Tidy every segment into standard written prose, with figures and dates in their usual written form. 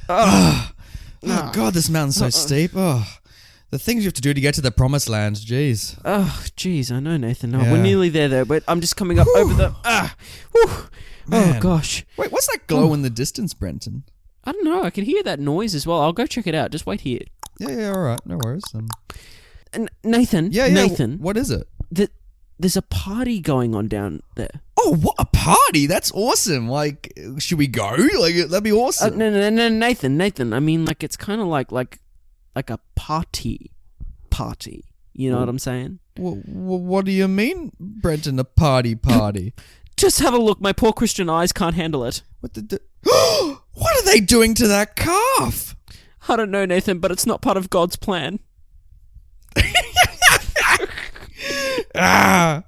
Oh, God, this mountain's so steep. Oh, the things you have to do to get to the promised land. Jeez. Oh, jeez, I know, Nathan. No, we're nearly there, though, but I'm just coming up over the... Oh, gosh. Wait, what's that glow in the distance, Brenton? I don't know. I can hear that noise as well. I'll go check it out. Just wait here. Yeah, all right. No worries. Nathan. Yeah. Nathan. What is it? There's a party going on down there. Oh, what a party! That's awesome. Like, should we go? Like, that'd be awesome. No, Nathan. I mean, like, it's kind of like a party. You know what I'm saying? What do you mean, Brenton? A party? Just have a look. My poor Christian eyes can't handle it. What are they doing to that calf? I don't know, Nathan, but it's not part of God's plan. Oh.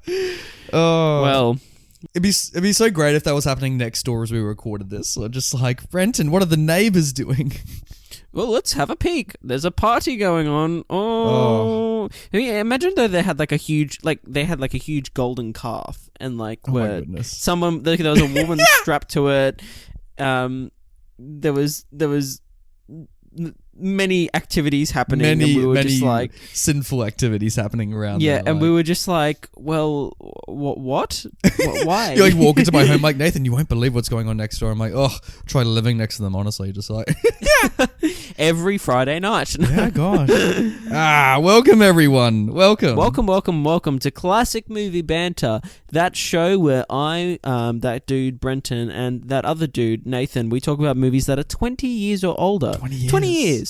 Well, it'd be so great if that was happening next door as we recorded this. Or just like, Brenton, what are the neighbors doing? Well, let's have a peek. There's a party going on. Oh. I mean, imagine though they had like a huge golden calf and like my goodness. there was a woman strapped to it. There was many activips happening, and we were just like sinful activities happening around. Yeah, there, and we were just like, well, what? Why? You like walk into my home, like, Nathan, you won't believe what's going on next door. I'm like, oh, try living next to them. Honestly, just like every Friday night. Yeah, gosh. Welcome everyone. Welcome to Classic Movie Banter. That show where I, that dude Brenton, and that other dude Nathan, we talk about movies that are 20 years or older. 20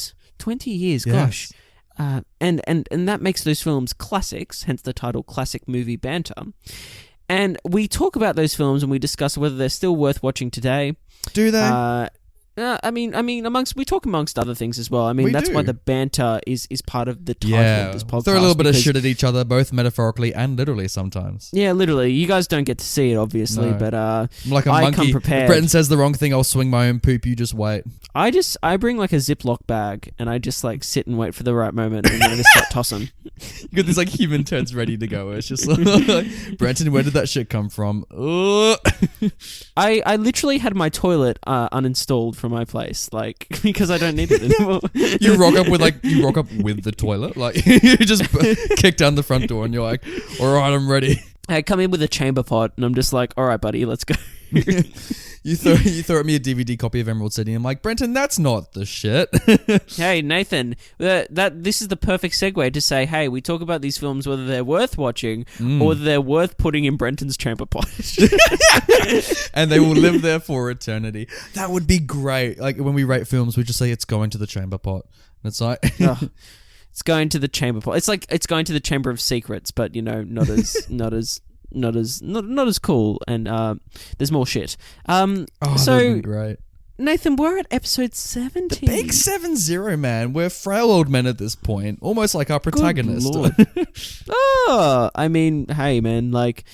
years, gosh. And that makes those films classics, hence the title Classic Movie Banter. And we talk about those films and we discuss whether they're still worth watching today. Do they? I mean, we talk amongst other things as well. I mean, that's why the banter is part of the title of this podcast. Throw a little bit of shit at each other, both metaphorically and literally sometimes. Yeah, literally. You guys don't get to see it, obviously, but I'm like a monkey. Come prepared. If Brenton says the wrong thing, I'll swing my own poop. You just wait. I bring like a Ziploc bag and I just like sit and wait for the right moment and then I just start tossing. You got this like human turns ready to go. It's just like, Brenton, where did that shit come from? I literally had my toilet uninstalled from my place, like, because I don't need it anymore. You rock up with the toilet, like you just kick down the front door and you're like, all right, I'm ready. I come in with a chamber pot and I'm just like, all right, buddy, let's go. You throw at me a DVD copy of Emerald City. I'm like, Brenton, that's not the shit. Hey, Nathan, this is the perfect segue to say, hey, we talk about these films whether they're worth watching or whether they're worth putting in Brenton's chamber pot. And they will live there for eternity. That would be great. Like when we rate films, we just say it's going to the chamber pot. And it's like it's going to the chamber pot. It's like it's going to the Chamber of Secrets, but you know, not as cool, and there's more shit. So that'd be great. Nathan, we're at episode 70. The big 70, man. We're frail old men at this point, almost like our protagonist. I mean, hey, man, like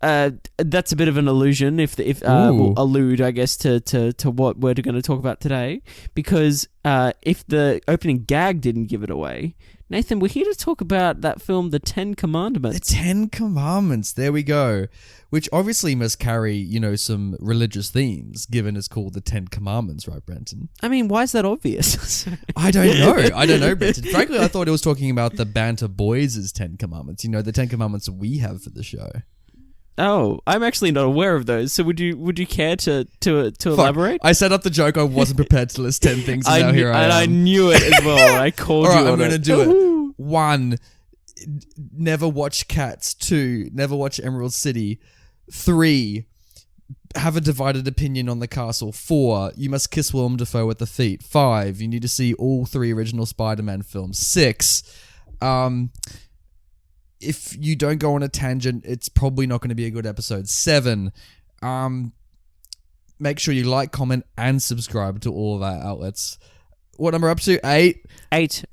that's a bit of an allusion. If we'll allude, I guess, to what we're going to talk about today, because if the opening gag didn't give it away. Nathan, we're here to talk about that film, The 10 Commandments. The 10 Commandments, there we go. Which obviously must carry, some religious themes, given it's called The 10 Commandments, right, Brenton? I mean, why is that obvious? I don't know, Brenton. Frankly, I thought it was talking about the Banter Boys' 10 Commandments. The 10 Commandments we have for the show. Oh, I'm actually not aware of those. So would you care to elaborate? I set up the joke. I wasn't prepared to list 10 things, and now here I am. And I knew it as well. I called you on it. I'm going to do it. 1, never watch Cats. 2, never watch Emerald City. 3, have a divided opinion on The Castle. 4, you must kiss Willem Dafoe at the feet. 5, you need to see all 3 original Spider-Man films. 6, if you don't go on a tangent, it's probably not going to be a good episode. 7, make sure you like, comment, and subscribe to all of our outlets. What number up to? 8? 8.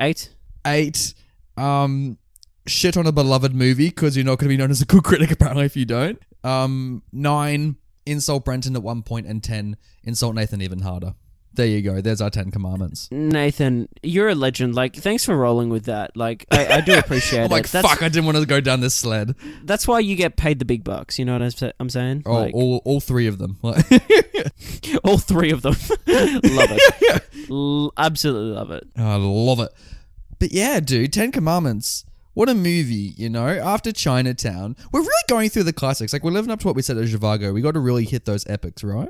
Shit on a beloved movie, because you're not going to be known as a good critic, apparently, if you don't. 9, insult Brenton at one point, and 10, insult Nathan even harder. There you go. There's our 10 commandments. Nathan, you're a legend. Like, thanks for rolling with that. Like, I do appreciate I'm like, fuck, I didn't want to go down this sled. That's why you get paid the big bucks. You know what I'm saying? Oh, like, all 3 of them. all 3 of them. Love it. Absolutely love it. I love it. But yeah, dude, 10 Commandments. What a movie, you know? After Chinatown, we're really going through the classics. Like, we're living up to what we said at Zhivago. We got to really hit those epics, right?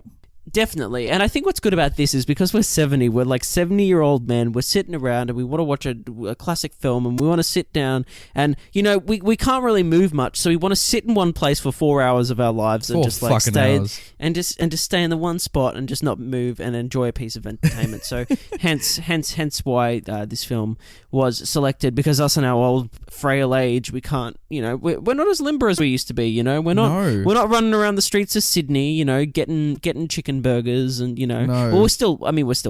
Definitely. And I think what's good about this is because we're 70, we're like 70-year-old men, we're sitting around and we want to watch a classic film and we want to sit down and, you know, we can't really move much, so we want to sit in one place for 4 hours of our lives and just like stay and just stay in the one spot and just not move and enjoy a piece of entertainment. So hence why this film was selected, because us in our old frail age, we can't, you know, we're not as limber as we used to be, you know, we're not running around the streets of Sydney, you know, getting chicken burgers and, you know, well, we're still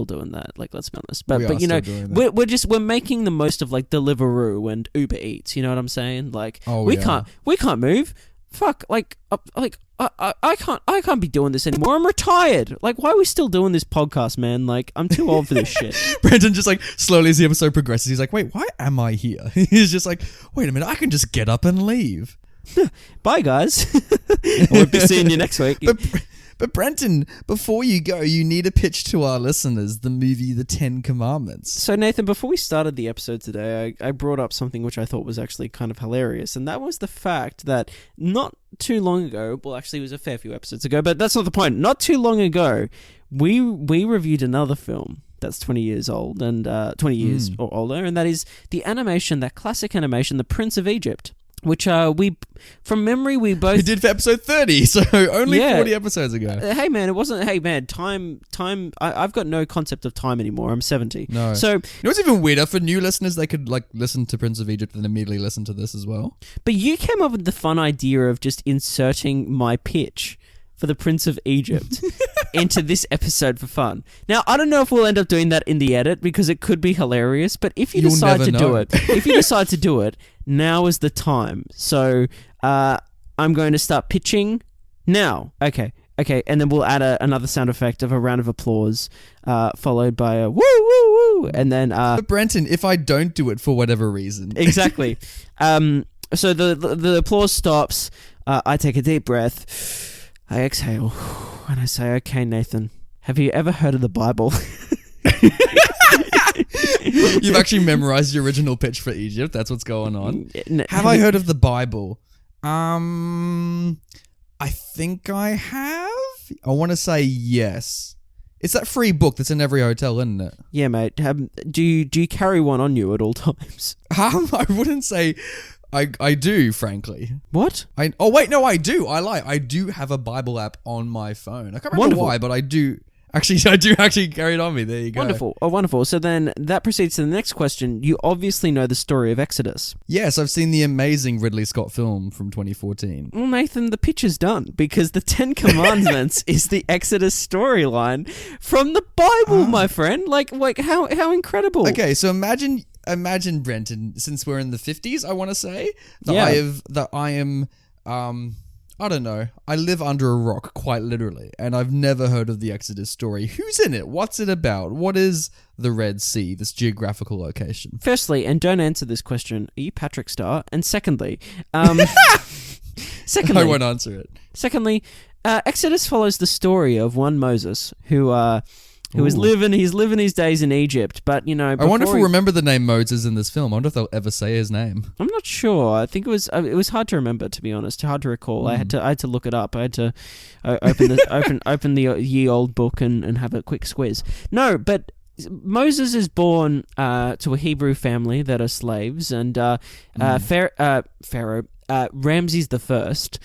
doing that, like, let's be honest, but you know, we're making the most of like Deliveroo and Uber Eats, you know what I'm saying? Like, we can't move. Fuck, like I can't be doing this anymore. I'm retired. Like, why are we still doing this podcast, man? Like, I'm too old for this shit. Brenton just like slowly as the episode progresses, he's like, wait, why am I here? He's just like, wait a minute, I can just get up and leave. Bye, guys. We'll be seeing you next week. But Brenton, before you go, you need to pitch to our listeners the movie The 10 Commandments. So, Nathan, before we started the episode today, I brought up something which I thought was actually kind of hilarious, and that was the fact that not too long ago, well, actually it was a fair few episodes ago, but that's not the point. Not too long ago, we reviewed another film that's 20 years old, and 20 years or older, and that is that classic animation, The Prince of Egypt. Which from memory, we did for episode 30, so only 40 episodes ago. Hey man, it wasn't. Hey man, time. I've got no concept of time anymore. I'm 70. No. So you know what's even weirder? For new listeners, they could like listen to Prince of Egypt and immediately listen to this as well. But you came up with the fun idea of just inserting my pitch for the Prince of Egypt into this episode for fun. Now, I don't know if we'll end up doing that in the edit because it could be hilarious, but if you decide to do it, now is the time. So, I'm going to start pitching now. Okay, and then we'll add another sound effect of a round of applause, followed by a woo, woo, woo, and then... But Brenton, if I don't do it for whatever reason... Exactly. So the applause stops, I take a deep breath... I exhale and I say, okay, Nathan, have you ever heard of the Bible? You've actually memorized the original pitch for Egypt. That's what's going on. Have I heard of the Bible? I think I have. I want to say yes. It's that free book that's in every hotel, isn't it? Yeah, mate. Do you carry one on you at all times? I wouldn't say... I do, frankly. What? I do. I lie. I do have a Bible app on my phone. I can't remember why, but I do. Actually, I do actually carry it on me. There you go. Wonderful. Oh, wonderful. So then that proceeds to the next question. You obviously know the story of Exodus. Yes, I've seen the amazing Ridley Scott film from 2014. Well, Nathan, the pitch is done because the 10 Commandments is the Exodus storyline from the Bible, my friend. Like how incredible. Okay, so imagine Brenton, since we're in the 50s, I want to say that I am I don't know. I live under a rock, quite literally, and I've never heard of the Exodus story. Who's in it? What's it about? What is the Red Sea, this geographical location? Firstly, and don't answer this question, are you Patrick Star? And secondly, secondly, I won't answer it. Secondly, Exodus follows the story of one Moses who is living his days in Egypt, but you know. I wonder if we'll remember the name Moses in this film. I wonder if they'll ever say his name. I'm not sure. I think it was hard to remember, to be honest. Hard to recall. I had to look it up. I had to open the ye old book and have a quick squiz. No, but Moses is born to a Hebrew family that are slaves, and Pharaoh. Ramses the First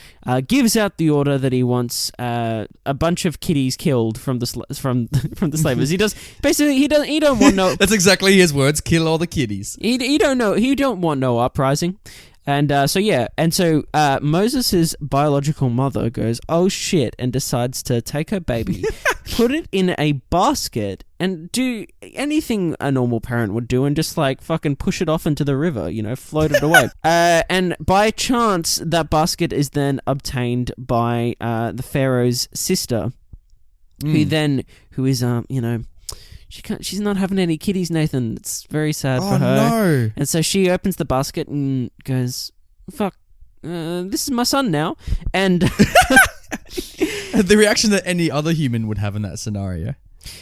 gives out the order that he wants a bunch of kiddies killed from the slavers. He does basically. He don't want no. That's exactly his words. Kill all the kiddies. He don't want no uprising. And so Moses' biological mother goes, oh shit, and decides to take her baby, put it in a basket, and do anything a normal parent would do, and just like fucking push it off into the river, you know, float it away. And by chance, that basket is then obtained by the Pharaoh's sister, who is she's not having any kitties, Nathan. It's very sad for her. No. And so she opens the basket and goes, "Fuck, this is my son now." And the reaction that any other human would have in that scenario.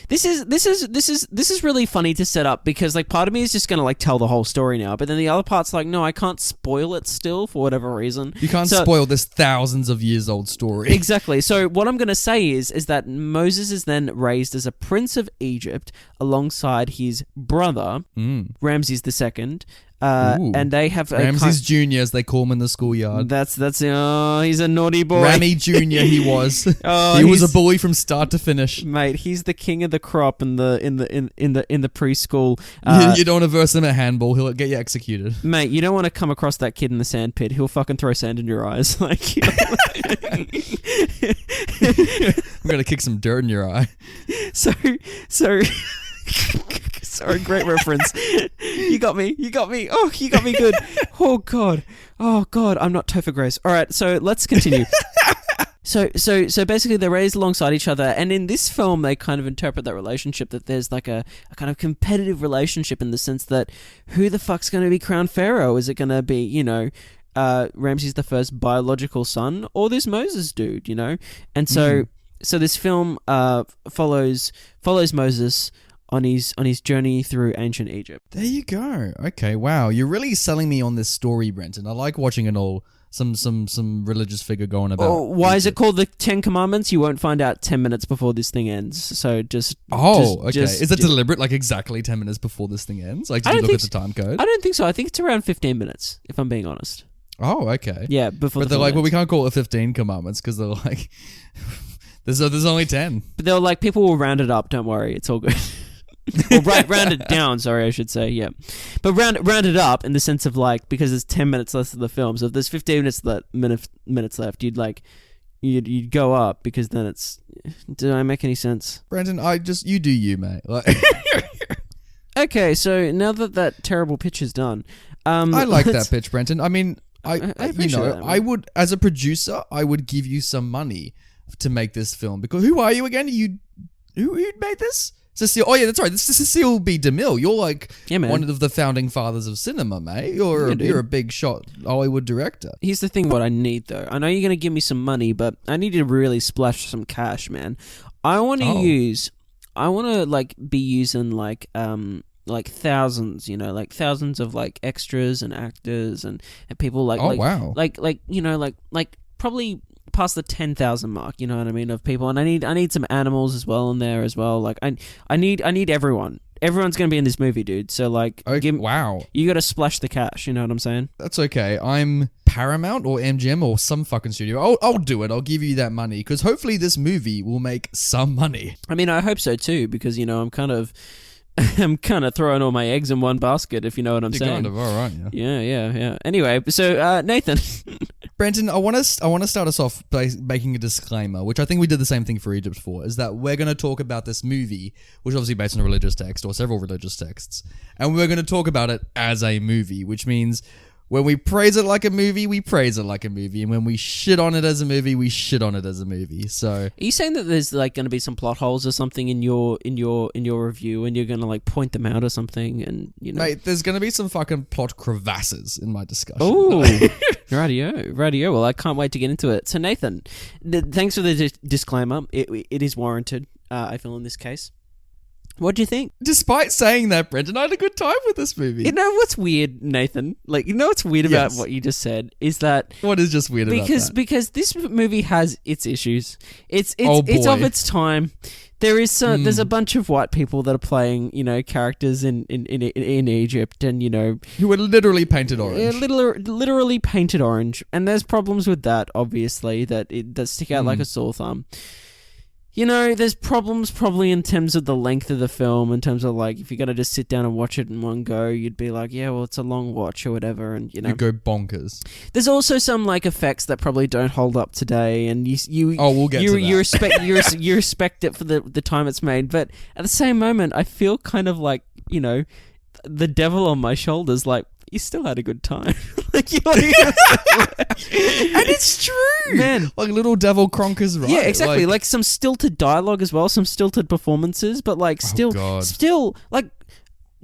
This is really funny to set up because like part of me is just gonna like tell the whole story now, but then the other part's like, no, I can't spoil it still for whatever reason. You can't spoil this thousands of years old story. Exactly. So what I'm gonna say is that Moses is then raised as a prince of Egypt alongside his brother Ramses II. And they have Ramses Jr. as they call him in the schoolyard. That's he's a naughty boy. Rammy Jr. he was. He was a bully from start to finish. Mate, he's the king of the crop in the preschool. You don't want to verse him at handball, he'll get you executed. Mate, you don't want to come across that kid in the sand pit. He'll fucking throw sand in your eyes. Like I'm gonna kick some dirt in your eye. So sorry, great reference. You got me. Oh, you got me good. Oh god, I'm not Topher Grace. All right, so let's continue. So basically they're raised alongside each other, and in this film they kind of interpret that relationship that there's like a kind of competitive relationship in the sense that who the fuck's going to be crowned pharaoh? Is it going to be, you know, Ramses the First's biological son or this Moses dude, you know? And so this film follows Moses on his journey through ancient Egypt. There you go. Okay, wow. You're really selling me on this story, Brenton. I like watching it all. Some religious figure going about. Oh, why Egypt. Is it called the 10 Commandments? You won't find out 10 minutes before this thing ends. So just... okay. Is it deliberate, like exactly 10 minutes before this thing ends? Like, did you look at the time code? I don't think so. I think it's around 15 minutes, if I'm being honest. Oh, okay. Yeah, before But they're like, well, we can't call it 15 Commandments because they're like... there's only 10. But they're like, people will round it up. Don't worry. It's all good. Or round it down, sorry, I should say, yeah. But round it up in the sense of like, because there's 10 minutes left of the film, so if there's 15 minutes left, you'd go up because then it's... Did I make any sense? Brenton, you do you, mate. Like... Okay, so now that terrible pitch is done... I like that pitch, Brenton. I mean, I appreciate that, I would, as a producer, I would give you some money to make this film, because who are you again? Who made this? Cecile, oh yeah, that's right. This is Cecile B. DeMille. You're like one of the founding fathers of cinema, mate. You're a big shot Hollywood director. Here's the thing: what I need, though, I know you're gonna give me some money, but I need to really splash some cash, man. I want to be using like thousands, you know, like thousands of like extras and actors and people like probably past the 10,000 mark, you know what I mean, of people, and I need some animals as well in there as well. Like I need everyone. Everyone's gonna be in this movie, dude. So like, wow, you gotta splash the cash. You know what I'm saying? That's okay. I'm Paramount or MGM or some fucking studio. I'll do it. I'll give you that money because hopefully this movie will make some money. I mean, I hope so too, because you know I'm kind of throwing all my eggs in one basket, if you know what I'm saying. Kind of, all right, yeah. Yeah. Anyway, so Nathan. Brenton, I want to start us off by making a disclaimer, which I think we did the same thing for Egypt for, is that we're going to talk about this movie, which is obviously based on a religious text or several religious texts, and we're going to talk about it as a movie, which means when we praise it like a movie, we praise it like a movie, and when we shit on it as a movie, we shit on it as a movie. So, are you saying that there's like going to be some plot holes or something in your review, and you're going to like point them out or something, and you know, mate, there's going to be some fucking plot crevasses in my discussion. Oh, radio. Well, I can't wait to get into it. So, Nathan, thanks for the disclaimer. It is warranted. I feel in this case. What do you think? Despite saying that, Brenton, I had a good time with this movie. You know what's weird, Nathan? Like, you know what's weird about what you just said is that... What is just weird about that? Because this movie has its issues. It's of its time. There's a bunch of white people that are playing, you know, characters in Egypt, and you know, who were literally painted orange. Literally painted orange, and there's problems with that. Obviously, that stick out like a sore thumb. You know, there's problems probably in terms of the length of the film, in terms of like, if you're going to just sit down and watch it in one go, you'd be like, yeah, well, it's a long watch or whatever, and you know. You go bonkers. There's also some like effects that probably don't hold up today, and we'll get to that. you respect it for the time it's made, but at the same moment, I feel kind of like, you know, the devil on my shoulders, like, you still had a good time. And it's true, man. Like Little Devil Cronker's right. Yeah, exactly. Like some stilted dialogue as well, some stilted performances, but like still, like,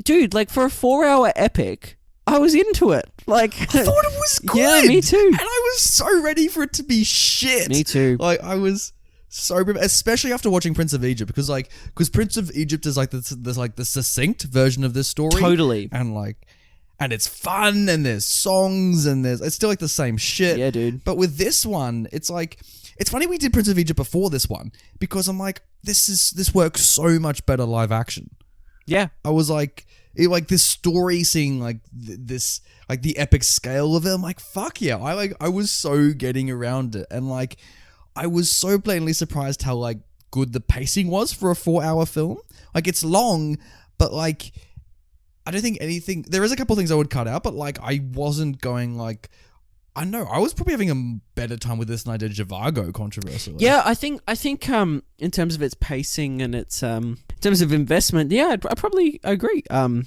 dude, like for a 4-hour epic, I was into it. Like, I thought it was good. Yeah, me too. And I was so ready for it to be shit. Me too. Like, I was so, especially after watching Prince of Egypt, because Prince of Egypt is like this like the succinct version of this story. Totally. And it's fun, and there's songs, and it's still like the same shit. Yeah, dude. But with this one, it's like, it's funny we did Prince of Egypt before this one, because I'm like, this works so much better live action. Yeah. I was like, this story, seeing like this, like the epic scale of it, I'm like, fuck yeah. I was so getting around it, and like, I was so blatantly surprised how like good the pacing was for a 4-hour film. Like, it's long, but like, I don't think anything, there is a couple things I would cut out, but like, I wasn't going like, I know, I was probably having a better time with this than I did Zhivago, controversially. Yeah, I think in terms of its pacing and its in terms of investment, yeah, I probably agree. In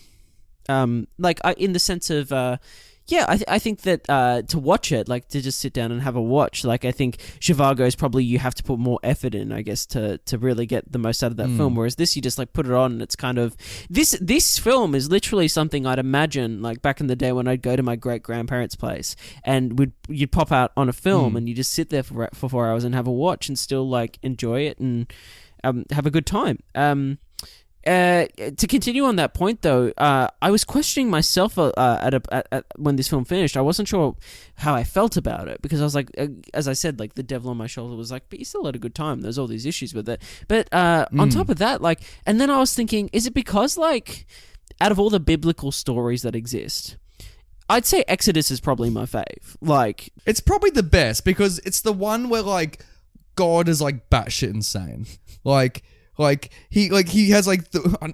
the sense of I think that to watch it, like to just sit down and have a watch, like I think Zhivago is probably, you have to put more effort in, I guess, to really get the most out of that film. Whereas this, you just like put it on, and it's kind of this film is literally something I'd imagine like back in the day when I'd go to my great grandparents' place, and you'd pop out on a film and you just sit there for 4 hours and have a watch and still like enjoy it and have a good time. To continue on that point, though, I was questioning myself when this film finished. I wasn't sure how I felt about it, because I was like, as I said, like the devil on my shoulder was like, but you still had a good time. There's all these issues with it. But on top of that, like, and then I was thinking, is it because like out of all the biblical stories that exist, I'd say Exodus is probably my fave. Like, it's probably the best, because it's the one where like God is like batshit insane. Like he has like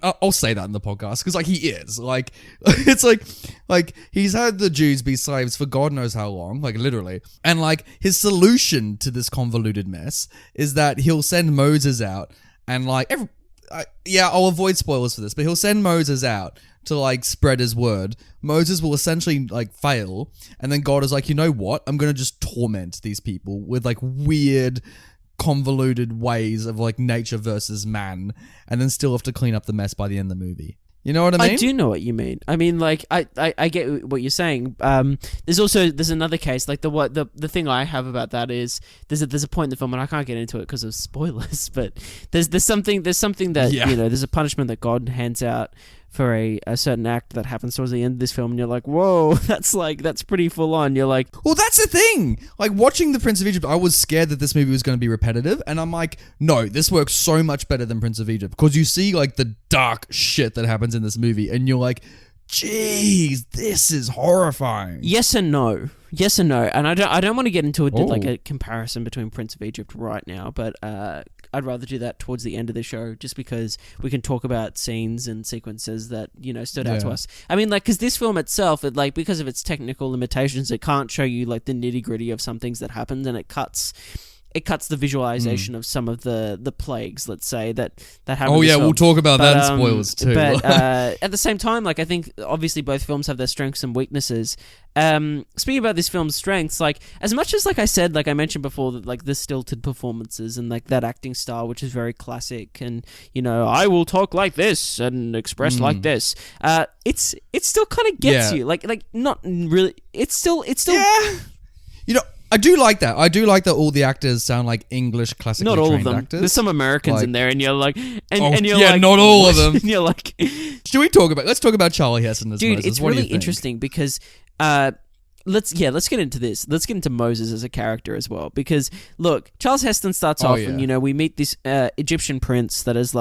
I'll say that in the podcast, because like he is like, it's like he's had the Jews be slaves for God knows how long, like literally, and like his solution to this convoluted mess is that he'll send Moses out, and like I'll avoid spoilers for this, but he'll send Moses out to like spread his word. Moses will essentially like fail, and then God is like, you know what, I'm gonna just torment these people with like weird convoluted ways of like nature versus man, and then still have to clean up the mess by the end of the movie. You know what I mean? I do know what you mean. I mean, like, I get what you're saying. There's another case, like the thing I have about that is there's a point in the film, and I can't get into it because of spoilers, but there's something that, you know, there's a punishment that God hands out for a certain act that happens towards the end of this film, and you're like, whoa, that's pretty full on. You're like, well, that's the thing. Like, watching The Prince of Egypt, I was scared that this movie was going to be repetitive, and I'm like, no, this works so much better than Prince of Egypt, because you see like the dark shit that happens in this movie, and you're like, jeez, this is horrifying. Yes and no. And I don't want to get into like a comparison between Prince of Egypt right now, but I'd rather do that towards the end of the show, just because we can talk about scenes and sequences that, you know, stood out to us. I mean, like, because this film itself, like, because of its technical limitations, it can't show you like the nitty gritty of some things that happened, and it cuts the visualization of some of the plagues, let's say, that happen. Oh yeah, we'll talk about that in spoilers too. But at the same time, like, I think obviously both films have their strengths and weaknesses. Speaking about this film's strengths, like, as much as, like I said, like I mentioned before, that like the stilted performances and like that acting style, which is very classic, and, you know, I will talk like this and express like this. It still kind of gets you, like not really. It's still. Yeah. You know, I do like that. I do like that all the actors sound like English classically trained actors. Not all of them. There's some Americans like, in there, and you're like, and you're like, not all of them. And you're like, let's talk about Charlie Heston as Moses. Dude, it's really interesting because let's get into this. Let's get into Moses as a character as well, because look, Charles Heston starts off, and, you know, we meet this Egyptian prince that is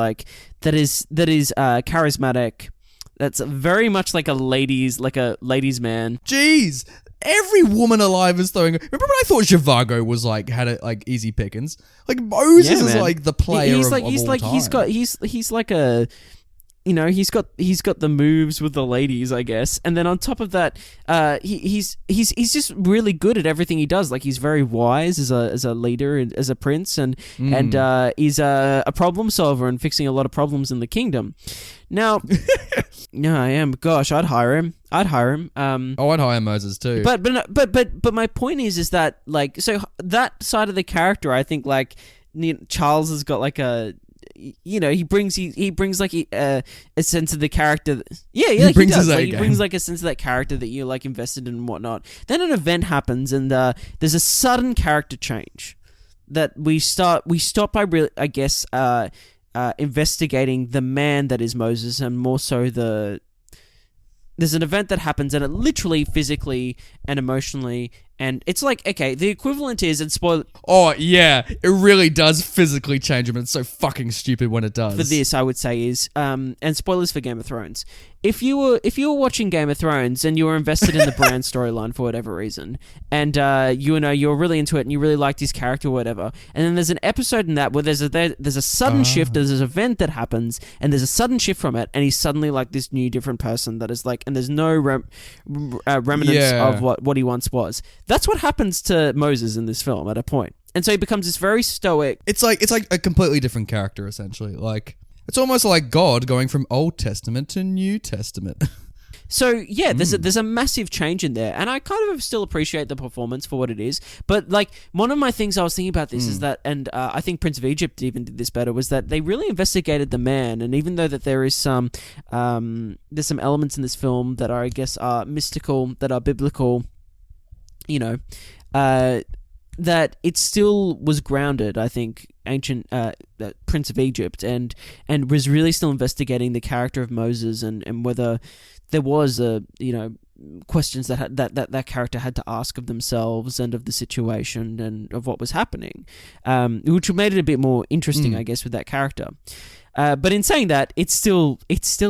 charismatic. That's very much like a ladies man. Jeez. Every woman alive is throwing. Remember when I thought Zhivago was like had it like easy pickings? Like Moses is like the player of all time. He's like a, you know, he's got the moves with the ladies, I guess. And then on top of that, he's just really good at everything he does. Like, he's very wise as a leader and as a prince, and he's a problem solver and fixing a lot of problems in the kingdom. Now, no, I am. Gosh, I'd hire him. I'd hire him. I'd hire Moses too. But my point is that like, so that side of the character, I think like Charles has got like a, you know, he brings like a sense of the character. He does. Like, he brings like a sense of that character that you're like invested in and whatnot. Then an event happens and there's a sudden character change that we stop by really, I guess, investigating the man that is Moses, and more so there's an event that happens and it literally physically and emotionally, and it's like, okay, the equivalent is, and spoil... Oh, yeah, it really does physically change him, and it's so fucking stupid when it does. For this, I would say is, and spoilers for Game of Thrones. If you were watching Game of Thrones and you were invested in the Bran storyline for whatever reason, and you were really into it and you really liked his character or whatever, and then there's an episode in that where there's a sudden shift, there's this event that happens, and there's a sudden shift from it, and he's suddenly like this new, different person that is like, and there's no remnants of what he once was. That's what happens to Moses in this film at a point. And so he becomes this very stoic... It's like a completely different character, essentially. Like, it's almost like God going from Old Testament to New Testament. So, yeah, there's a massive change in there. And I kind of still appreciate the performance for what it is. But, like, one of my things I was thinking about this is that, and I think Prince of Egypt even did this better, was that they really investigated the man. And even though that there is there's some elements in this film that are, I guess, are mystical, that are biblical, you know, that it still was grounded, I think, ancient Prince of Egypt, and was really still investigating the character of Moses and whether there was questions that character had to ask of themselves and of the situation and of what was happening, which made it a bit more interesting, I guess, with that character. But in saying that, it's still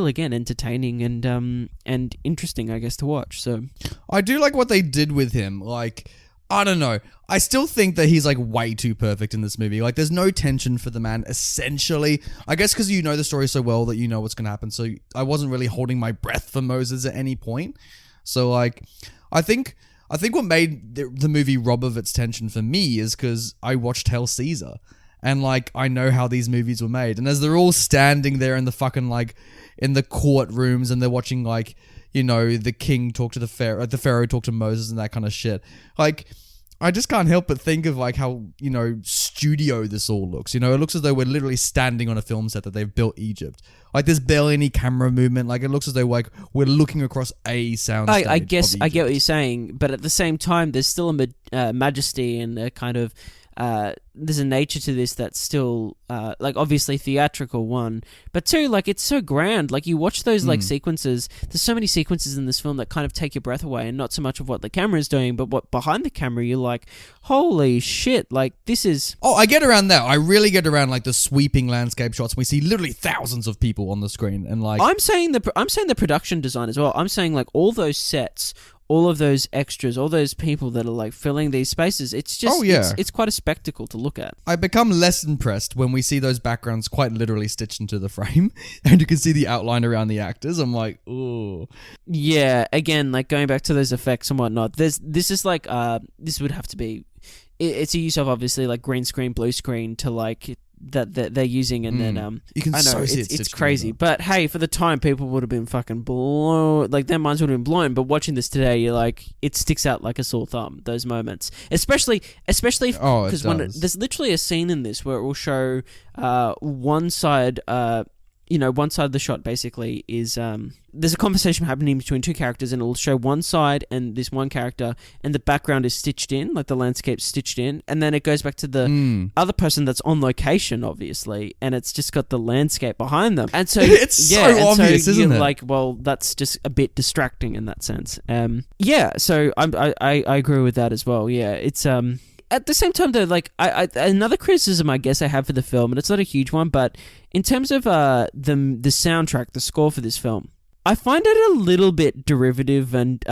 again entertaining and interesting, I guess, to watch. So I do like what they did with him. Like, I don't know. I still think that he's like way too perfect in this movie. Like, there's no tension for the man, essentially. I guess because you know the story so well that you know what's going to happen. So I wasn't really holding my breath for Moses at any point. So, like, I think what made the movie rob of its tension for me is because I watched Hail Caesar. And, like, I know how these movies were made. And as they're all standing there in the fucking, like, in the courtrooms and they're watching, like, you know, the king talk to the pharaoh, the pharaoh talk to Moses and that kind of shit. Like, I just can't help but think of, like, how, you know, studio this all looks. You know, it looks as though we're literally standing on a film set that they've built Egypt. Like, there's barely any camera movement. Like, it looks as though, like, we're looking across a sound stage. I guess I get what you're saying, but at the same time, there's still a majesty and a kind of... there's a nature to this that's still like, obviously theatrical, one, but two, like, it's so grand. Like, you watch those like sequences, there's so many sequences in this film that kind of take your breath away, and not so much of what the camera is doing, but what behind the camera, you're like, holy shit, like, this is... Oh, I get around that. I really get around, like, the sweeping landscape shots. We see literally thousands of people on the screen, and like... I'm saying the production design as well. I'm saying, like, all those sets, all of those extras, all those people that are like filling these spaces, it's just, it's quite a spectacle to look at. I become less impressed when we see those backgrounds quite literally stitched into the frame and you can see the outline around the actors. I'm like, ooh. Yeah, again, like, going back to those effects and whatnot, this is like, this would have to be, it's a use of, obviously, like, green screen, blue screen to, like, that they're using, and then you can, I know, so it's crazy, but hey, for the time, people would have been fucking blown, like, their minds would have been blown. But watching this today, you're like, it sticks out like a sore thumb, those moments, especially because there's literally a scene in this where it will show one side of the shot basically is there's a conversation happening between two characters, and it'll show one side and this one character, and the background is stitched in, like the landscape's stitched in, and then it goes back to the other person that's on location, obviously, and it's just got the landscape behind them. And so it's so obvious, isn't it? Like, well, that's just a bit distracting in that sense. So I agree with that as well. Yeah, it's at the same time, though, like, I another criticism I guess I have for the film, and it's not a huge one, but in terms of the soundtrack, the score for this film, I find it a little bit derivative and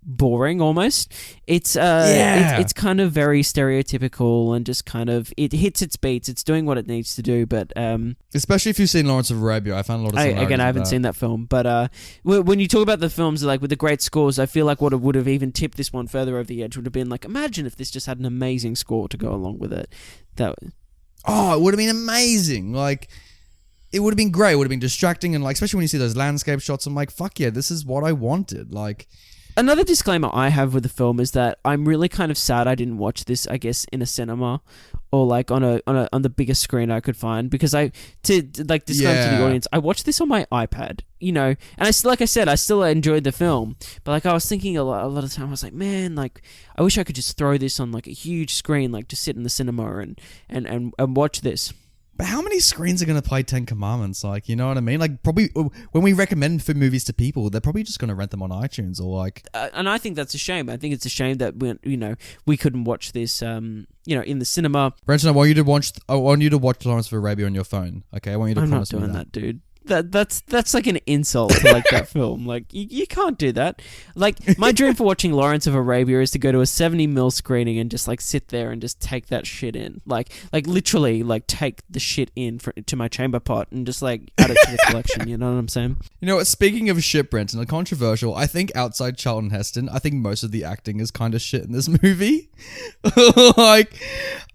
boring almost. It's kind of very stereotypical and just kind of, it hits its beats. It's doing what it needs to do, but especially if you've seen Lawrence of Arabia, I found a lot of similarities. Again, I haven't seen that film, but when you talk about the films like with the great scores, I feel like what it would have even tipped this one further over the edge would have been like, imagine if this just had an amazing score to go along with it. It would have been amazing. Like, it would have been great. It would have been distracting, and like, especially when you see those landscape shots, I'm like, fuck yeah, this is what I wanted. Like, another disclaimer I have with the film is that I'm really kind of sad I didn't watch this, I guess, in a cinema or like on the biggest screen I could find, because to disclaim to the audience, I watched this on my iPad, you know, and I still, like I said, I still enjoyed the film, but like I was thinking a lot of the time, I was like, man, like I wish I could just throw this on like a huge screen, like just sit in the cinema and watch this. But how many screens are going to play 10 Commandments? Like, you know what I mean? Like, probably when we recommend for movies to people, they're probably just going to rent them on iTunes or like... and I think that's a shame. I think it's a shame that we couldn't watch this, in the cinema. Brenton, I want you to watch Lawrence of Arabia on your phone. Okay, I want you to promise me that. I'm not doing that, dude. That's like an insult to like that film. Like you can't do that. Like my dream for watching Lawrence of Arabia is to go to a 70mm screening and just like sit there and just take that shit in. Like literally like take the shit in to my chamber pot and just like add it to the collection. You know what I'm saying? You know what? Speaking of shit, Brenton, a controversial. I think outside Charlton Heston, I think most of the acting is kind of shit in this movie. Like,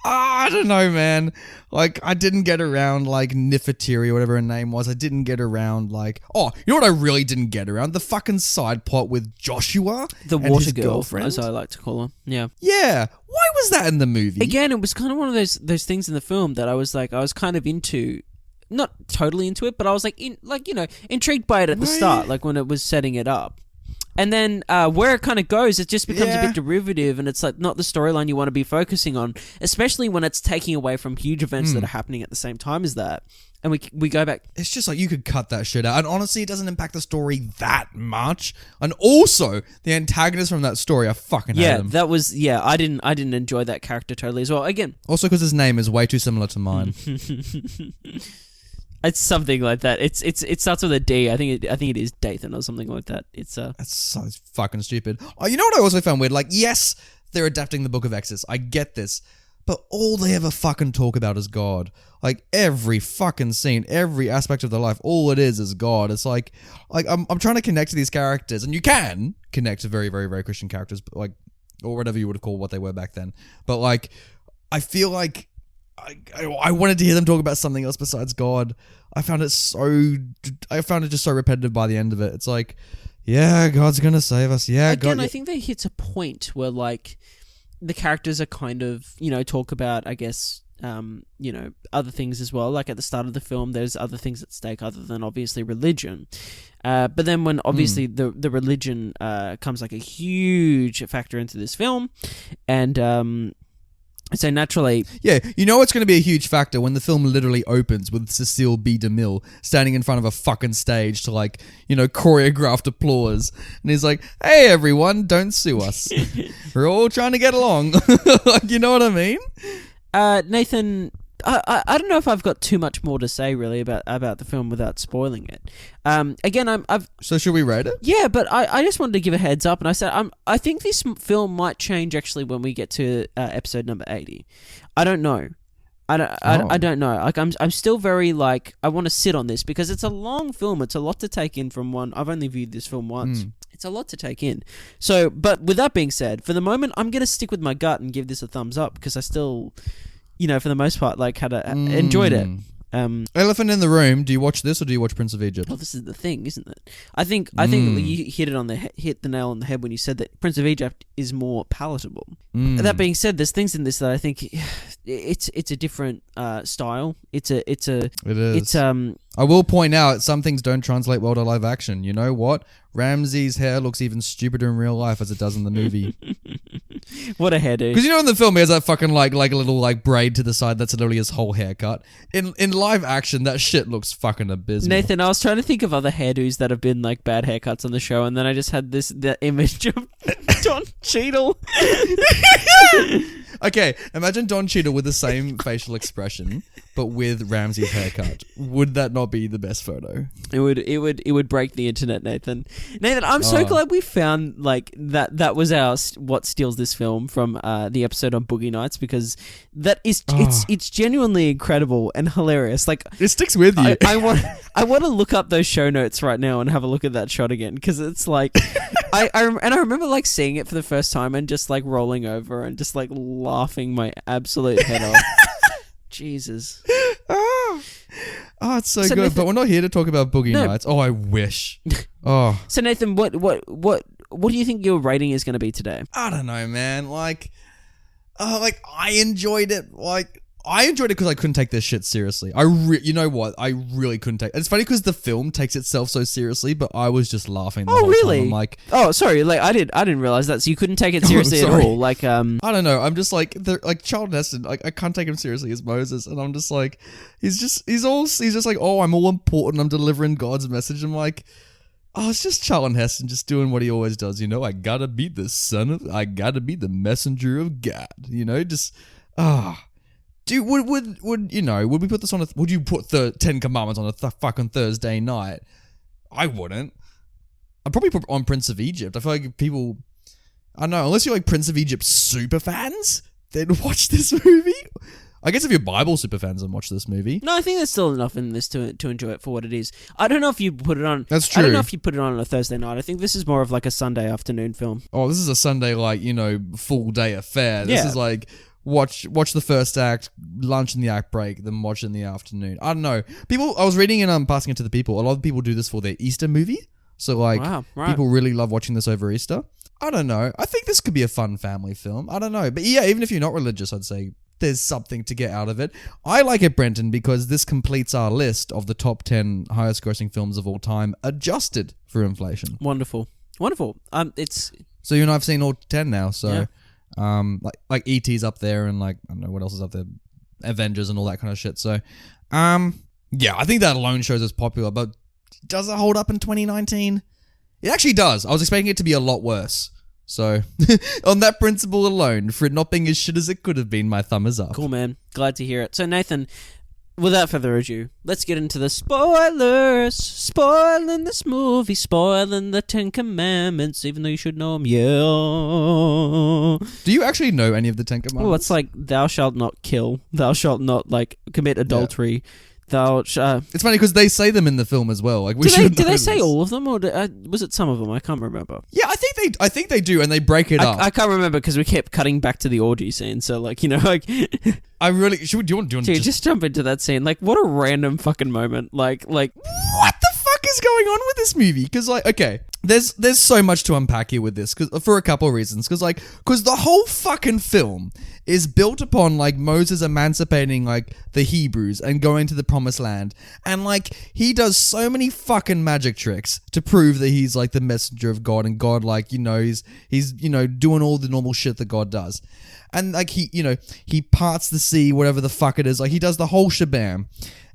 I don't know, man. Like, I didn't get around, like, Nefertiti or whatever her name was. I didn't get around, like... Oh, you know what I really didn't get around? The fucking side plot with Joshua the and water his girl, girlfriend. as I like to call her. Yeah. Yeah. Why was that in the movie? Again, it was kind of one of those things in the film that I was kind of into... Not totally into it, but I was, like, intrigued by it at the start, like, when it was setting it up. And then where it kind of goes, it just becomes a bit derivative, and it's like not the storyline you want to be focusing on, especially when it's taking away from huge events that are happening at the same time as that. And we go back. It's just like you could cut that shit out. And honestly, it doesn't impact the story that much. And also, the antagonists from that story, I fucking hate them. That was, I didn't enjoy that character totally as well. Again. Also because his name is way too similar to mine. It's something like that. It starts with a D. I think it is Dathan or something like that. That's so fucking stupid. Oh, you know what I also found weird? Like, yes, they're adapting the Book of Exodus. I get this. But all they ever fucking talk about is God. Like, every fucking scene, every aspect of their life, all it is God. It's like I'm trying to connect to these characters, and you can connect to very, very, very Christian characters, but like, or whatever you would have called what they were back then. But like, I feel like I wanted to hear them talk about something else besides God. I found it just so repetitive by the end of it. It's like, yeah, God's gonna save us. Yeah, again, God. I think they hit a point where like the characters are kind of, talk about, I guess, other things as well. Like at the start of the film, there's other things at stake other than obviously religion. But then when obviously the religion comes like a huge factor into this film, and so naturally... Yeah, you know it's going to be a huge factor when the film literally opens with Cecile B. DeMille standing in front of a fucking stage to like, choreographed applause. And he's like, hey everyone, don't sue us. We're all trying to get along. You know what I mean? Nathan... I don't know if I've got too much more to say really about the film without spoiling it. Again, So should we rate it? Yeah, but I just wanted to give a heads up, and I said I think this film might change actually when we get to episode number 80. I don't know. I don't know. Like I'm still very like I want to sit on this because it's a long film. It's a lot to take in from one. I've only viewed this film once. It's a lot to take in. So, but with that being said, for the moment, I'm gonna stick with my gut and give this a thumbs up because I still. For the most part, like, enjoyed it. Elephant in the Room. Do you watch this or do you watch Prince of Egypt? Well, this is the thing, isn't it? I think you hit the nail on the head when you said that Prince of Egypt is more palatable. That being said, there's things in this that I think it's a different style. It is. I will point out some things don't translate well to live action. You know what? Ramsey's hair looks even stupider in real life as it does in the movie. What a hairdo! Because in the film he has that fucking like a little like braid to the side that's literally his whole haircut. In live action, that shit looks fucking abysmal. Nathan, I was trying to think of other hairdos that have been like bad haircuts on the show, and then I just had the image of Don Cheadle. Okay, imagine Don Cheadle with the same facial expression, but with Ramsey's haircut. Would that not be the best photo? It would break the internet, Nathan. Nathan, I'm so glad we found like that was our what steals this film from the episode on Boogie Nights, because that is it's genuinely incredible and hilarious. Like it sticks with you. I want to look up those show notes right now and have a look at that shot again because it's like I remember like seeing it for the first time and just like rolling over and just like laughing my absolute head off. Jesus. Oh, it's so good. Nathan, but we're not here to talk about Boogie Nights. Oh, I wish. Oh. So Nathan, what do you think your rating is going to be today? I don't know, man. I enjoyed it. I enjoyed it because I couldn't take this shit seriously. You know what? I really couldn't take. It's funny because the film takes itself so seriously, but I was just laughing. The whole really? Time. I'm like, oh, sorry. Like I didn't realize that. So you couldn't take it seriously at all. Like I don't know. I'm just like Charlton Heston. Like I can't take him seriously as Moses, and I'm just like, he's just like, oh, I'm all important. I'm delivering God's message. I'm like, oh, it's just Charlton Heston just doing what he always does. You know, I gotta be the messenger of God. You know, just Dude, would we put this on would you put the 10 Commandments on a fucking Thursday night? I wouldn't. I'd probably put on Prince of Egypt. I feel like people, I don't know, unless you're like Prince of Egypt super fans, then watch this movie. I guess if you're Bible super fans, then watch this movie. No, I think there's still enough in this to enjoy it for what it is. I don't know if you put it on. That's true. I don't know if you put it on a Thursday night. I think this is more of like a Sunday afternoon film. Oh, this is a Sunday, full day affair. This is like, watch the first act, lunch in the act break, then watch it in the afternoon. I don't know. I was reading and passing it to the people. A lot of people do this for their Easter movie. So wow, right. People really love watching this over Easter. I don't know. I think this could be a fun family film. I don't know. But yeah, even if you're not religious, I'd say there's something to get out of it. I like it, Brenton, because this completes our list of the top 10 highest grossing films of all time, adjusted for inflation. Wonderful. It's so you and I've seen all 10 now, so yeah. Like E.T.'s up there, and I don't know what else is up there, Avengers and all that kind of shit. So, yeah, I think that alone shows it's popular. But does it hold up in 2019? It actually does. I was expecting it to be a lot worse. So, on that principle alone, for it not being as shit as it could have been, my thumb is up. Cool, man. Glad to hear it. So, Nathan, without further ado, let's get into the spoilers. Spoiling this movie, spoiling the 10 Commandments, even though you should know them, yeah. Do you actually know any of the 10 Commandments? Well, it's like, thou shalt not kill, thou shalt not, commit adultery, It's funny because they say them in the film as well. Like, do they say all of them, or was it some of them? I can't remember. Yeah, I think they do, and they break it up. I can't remember because we kept cutting back to the orgy scene. So, I really do you want to just jump into that scene? Like, what a random fucking moment. Like, what the fuck is going on with this movie? Because okay, there's so much to unpack here with this, for a couple of reasons. Because the whole fucking film is built upon Moses emancipating the Hebrews and going to the promised land, and he does so many fucking magic tricks to prove that he's the messenger of God, and God he's doing all the normal shit that God does, and he parts the sea, whatever the fuck it is, he does the whole shebang.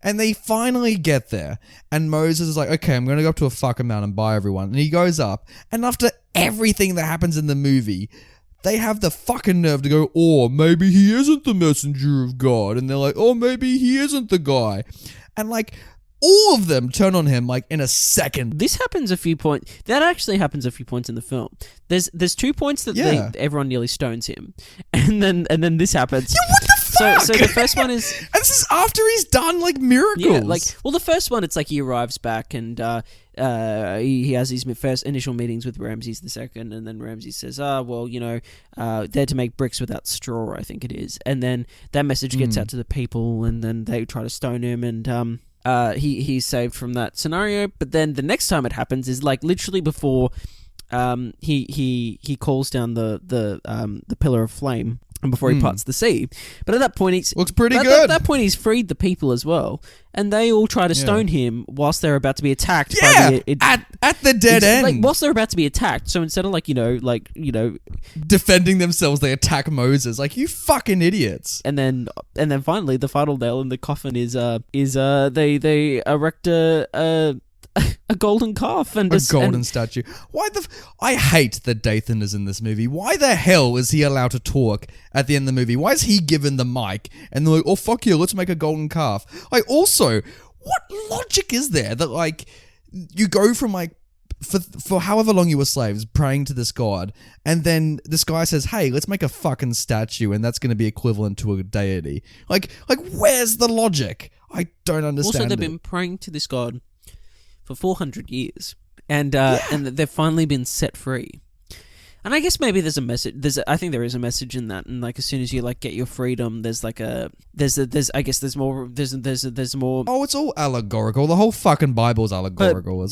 And they finally get there, and Moses is like, okay, I'm going to go up to a fucking mountain and buy everyone. And he goes up, and after everything that happens in the movie, they have the fucking nerve to go, oh, maybe he isn't the messenger of God. And they're like, oh, maybe he isn't the guy. And all of them turn on him in a second. This happens a few points. That actually happens a few points in the film. There's 2 points that everyone nearly stones him, and then this happens. Yeah, what the fuck? So the first one is, and this is after he's done miracles. Yeah, the first one, it's he arrives back and he has his first initial meetings with Ramses II, and then Ramses says, they're to make bricks without straw, I think it is, and then that message gets out to the people, and then they try to stone him, and he's saved from that scenario. But then the next time it happens is literally before he calls down the pillar of flame, and before he parts the sea. But at that point he's looks pretty good. At that point he's freed the people as well, and they all try to stone him whilst they're about to be attacked. Yeah, by at the dead end. Whilst they're about to be attacked. So instead of defending themselves, they attack Moses. You fucking idiots. And then finally the final nail in the coffin is they erect a golden calf and a golden statue. I hate that Dathan is in this movie. Why the hell is he allowed to talk at the end of the movie? Why is he given the mic and they're like, oh fuck you, let's make a golden calf? Also, what logic is there that you go from for however long you were slaves praying to this god, and then this guy says, hey, let's make a fucking statue, and that's going to be equivalent to a deity. Where's the logic? I don't understand. Also, they've been praying to this god for 400 years, and they've finally been set free. And I guess maybe there's a message. I think there is a message in that. And like, as soon as you like get your freedom, there's like there's more. Oh, it's all allegorical. The whole fucking Bible's allegorical.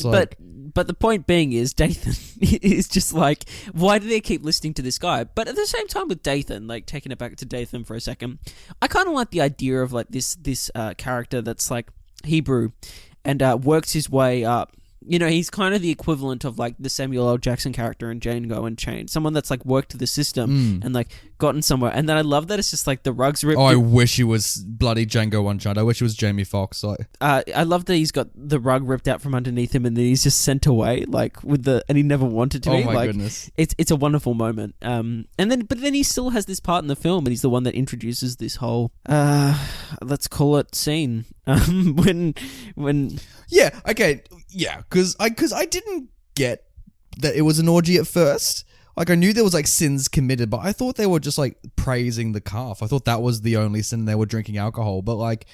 But the point being is Dathan is just like, why do they keep listening to this guy? But at the same time with Dathan, like taking it back to Dathan for a second, I kind of like the idea of like this character that's like Hebrew and works his way up. You know, he's kind of the equivalent of like the Samuel L. Jackson character in Django Unchained. Someone that's like worked the system and like gotten somewhere. And then I love that it's just like the rugs ripped. Oh, I wish he was bloody Django Unchained. I wish it was Jamie Foxx. I love that he's got the rug ripped out from underneath him and then he's just sent away like and he never wanted to be. Oh my like, goodness. It's a wonderful moment. But then he still has this part in the film and he's the one that introduces this whole let's call it scene. When yeah, okay, yeah, because I didn't get that it was an orgy at first. Like, I knew there was like sins committed, but I thought they were just like praising the calf. I thought that was the only sin. They were drinking alcohol, but like,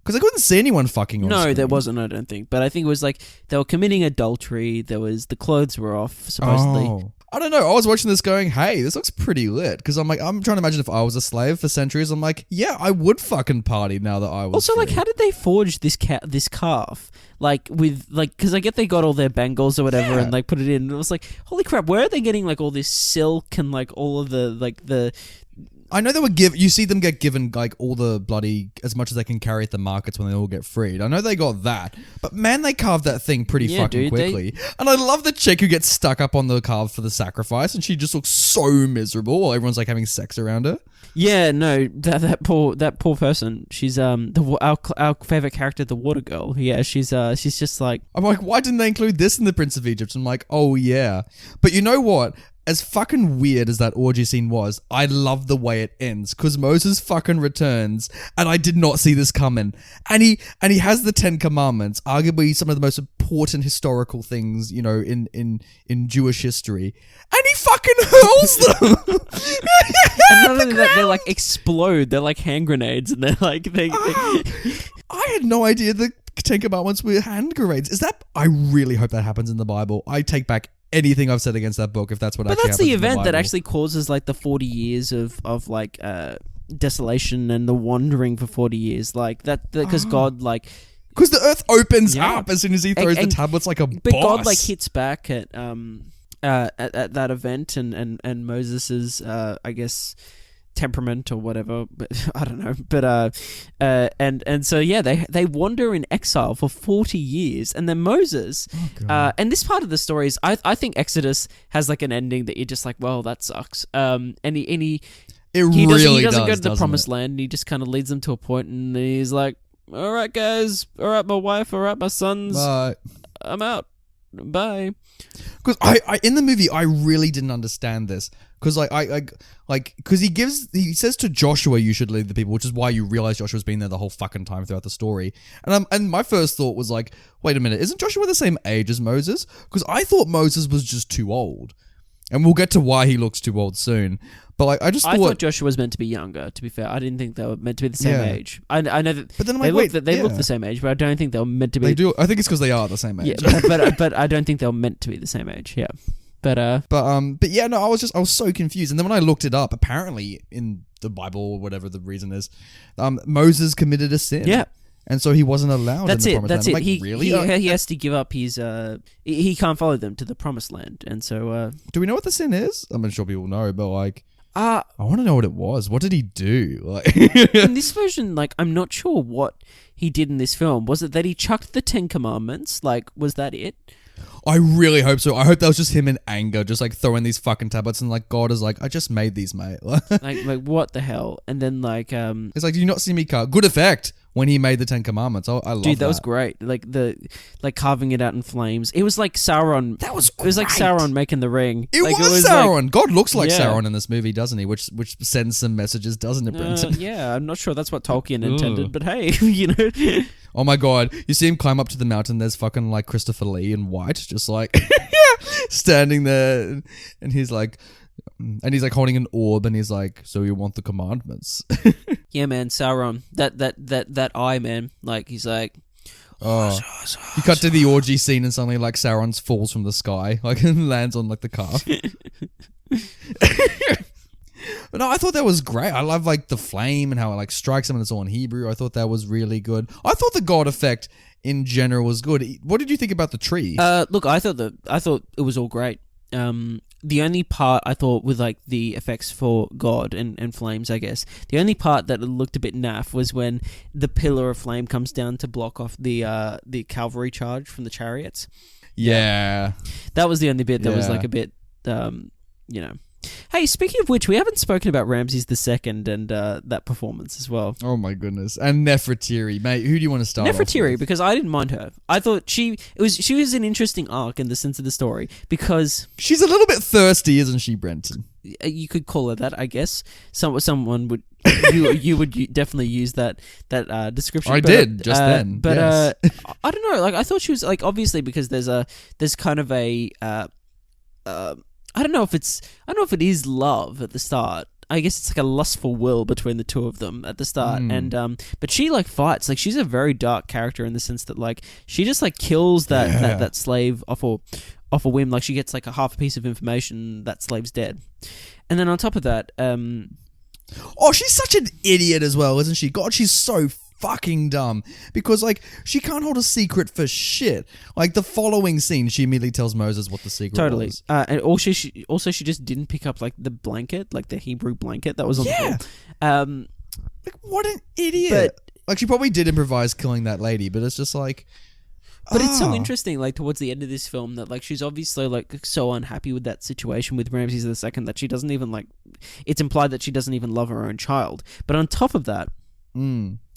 because I couldn't see anyone fucking on No, screen. there wasn't, I don't think. But I think it was like they were committing adultery. The clothes were off, supposedly. Oh. I don't know. I was watching this going, hey, this looks pretty lit. Because I'm trying to imagine if I was a slave for centuries. I'm like, yeah, I would fucking party now that I was Also, free. like, how did they forge this calf? Like, with, like, because I get they got all their bangles or whatever and, like, put it in. It was like, holy crap, where are they getting, like, all this silk and, like, all of the, like, the... I know they were you see them get given like all the bloody, as much as they can carry at the markets when they all get freed. I know they got that, but man, they carved that thing pretty fucking quickly. And I love the chick who gets stuck up on the carve for the sacrifice and she just looks so miserable while everyone's like having sex around her. Yeah, no, that poor person. She's our favorite character, the water girl. Yeah, she's just like, I'm like, why didn't they include this in the Prince of Egypt? I'm like, oh yeah. But you know what? As fucking weird as that orgy scene was, I love the way it ends because Moses fucking returns, and I did not see this coming. And he has the 10 Commandments, arguably some of the most important historical things, you know, in Jewish history, and he fucking hurls them. And not only that, they like explode. They're like hand grenades, and they're like I had no idea the 10 Commandments were hand grenades. Is that? I really hope that happens in the Bible. I take back anything I've said against that book if that's what actually happens. But that's the in the event that Bible. actually causes like the 40 years of like desolation and the wandering for 40 years. Like that because God like because the earth opens up as soon as he throws the tablets like a boss. But God like hits back at that event and Moses's I guess temperament or whatever, but I don't know. But and so yeah, they wander in exile for 40 years, and then Moses, and this part of the story is I think Exodus has like an ending that you're just like, well, that sucks. And he doesn't go to the promised land. He just kind of leads them to a point, and he's like, all right, guys, all right, my wife, all right, my sons, bye. I'm out. Bye. Because I in the movie I really didn't understand this because because he says to Joshua you should lead the people, which is why you realize Joshua's been there the whole fucking time throughout the story. And my first thought was like, wait a minute, isn't Joshua the same age as Moses? Because I thought Moses was just too old, and we'll get to why he looks too old soon. But like I thought Joshua was meant to be younger. To be fair, I didn't think they were meant to be the same age. I know that, but then I'm like, they look the same age, but I don't think they were meant to be. They do. I think it's because they are the same age. Yeah, but I don't think they were meant to be the same age. Yeah, but yeah, no, I was so confused. And then when I looked it up, apparently in the Bible or whatever the reason is, Moses committed a sin. Yeah. And so he wasn't allowed. That's in the it. promised That's land. it. I'm like, really? He has to give up his. He can't follow them to the promised land, and so. Do we know what the sin is? I'm sure people know, but like. I want to know what it was. What did he do? Like in this version, like I'm not sure what he did in this film. Was it that he chucked the 10 Commandments? Like, was that it? I really hope so. I hope that was just him in anger, just like throwing these fucking tablets, and like God is like, I just made these, mate. like what the hell? And then like it's like, do you not see me carve? Good effect when he made the 10 Commandments. I love that was great. Like carving it out in flames. It was like Sauron. That was great. It was like Sauron making the ring. It was Sauron. God looks like Sauron in this movie, doesn't he? Which sends some messages, doesn't it, Brenton? Yeah, I'm not sure that's what Tolkien intended, but hey, you know. Oh my God. You see him climb up to the mountain, there's fucking like Christopher Lee in white, just like standing there, and he's like holding an orb, and he's like, so you want the commandments? Yeah, man, Sauron. That eye, man. Like, he's like... Oh. You cut to the orgy scene and suddenly like Sauron falls from the sky, like, and lands on like the calf. But no, I thought that was great. I love like the flame and how it like strikes them and it's all in Hebrew. I thought that was really good. I thought the God effect in general was good. What did you think about the tree? Look, I thought it was all great. The only part I thought with like the effects for God and flames, I guess, the only part that looked a bit naff was when the pillar of flame comes down to block off the cavalry charge from the chariots. Yeah. That was the only bit that was like a bit, you know. Hey, speaking of which, we haven't spoken about Ramses II and that performance as well. Oh my goodness. And Nefertiri, mate, who do you want to start off Nefertiri, with? because I didn't mind her. I thought she was an interesting arc in the sense of the story because she's a little bit thirsty, isn't she, Brenton? you could call her that, I guess. Someone would you would definitely use that description. I did just then. But yes. I don't know. Like I thought she was like obviously because there's kind of a I don't know if it is love at the start. I guess it's like a lustful will between the two of them at the start, and but she like fights. Like she's a very dark character in the sense that like she just like kills that slave off a whim. Like she gets like a half a piece of information, that slave's dead, and then on top of that, oh, she's such an idiot as well, isn't she? God, she's so fucking dumb because like she can't hold a secret for shit. Like the following scene, she immediately tells Moses what the secret was. And also she just didn't pick up like the blanket, like the Hebrew blanket that was on the floor. Like what an idiot! Like she probably did improvise killing that lady, but it's just like. But it's so interesting, like towards the end of this film, that like she's obviously like so unhappy with that situation with Ramses II that she doesn't even like. It's implied that she doesn't even love her own child. But on top of that,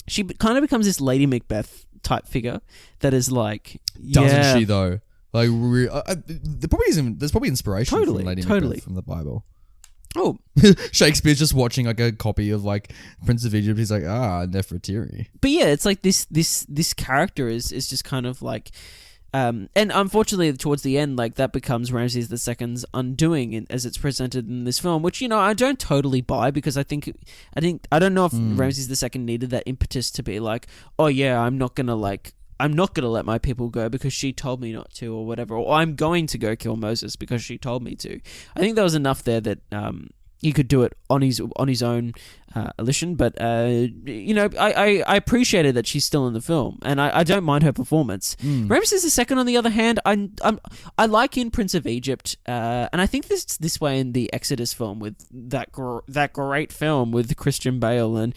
she kind of becomes this Lady Macbeth type figure that is like, doesn't she though? Like, there's probably inspiration from Lady Macbeth from the Bible. Oh, Shakespeare's just watching like a copy of like Prince of Egypt. He's like, Nefertiri. But yeah, it's like this character is just kind of like, and unfortunately towards the end, like that becomes Ramses II's undoing as it's presented in this film, which I don't totally buy because I don't know if Ramses II needed that impetus to be like, oh yeah, I'm not gonna let my people go because she told me not to, or whatever. Or I'm going to go kill Moses because she told me to. I think there was enough there that he could do it on his own elision. But I appreciated that she's still in the film, and I don't mind her performance. Ramses II, on the other hand, I like in Prince of Egypt, and I think this way in the Exodus film with that great film with Christian Bale and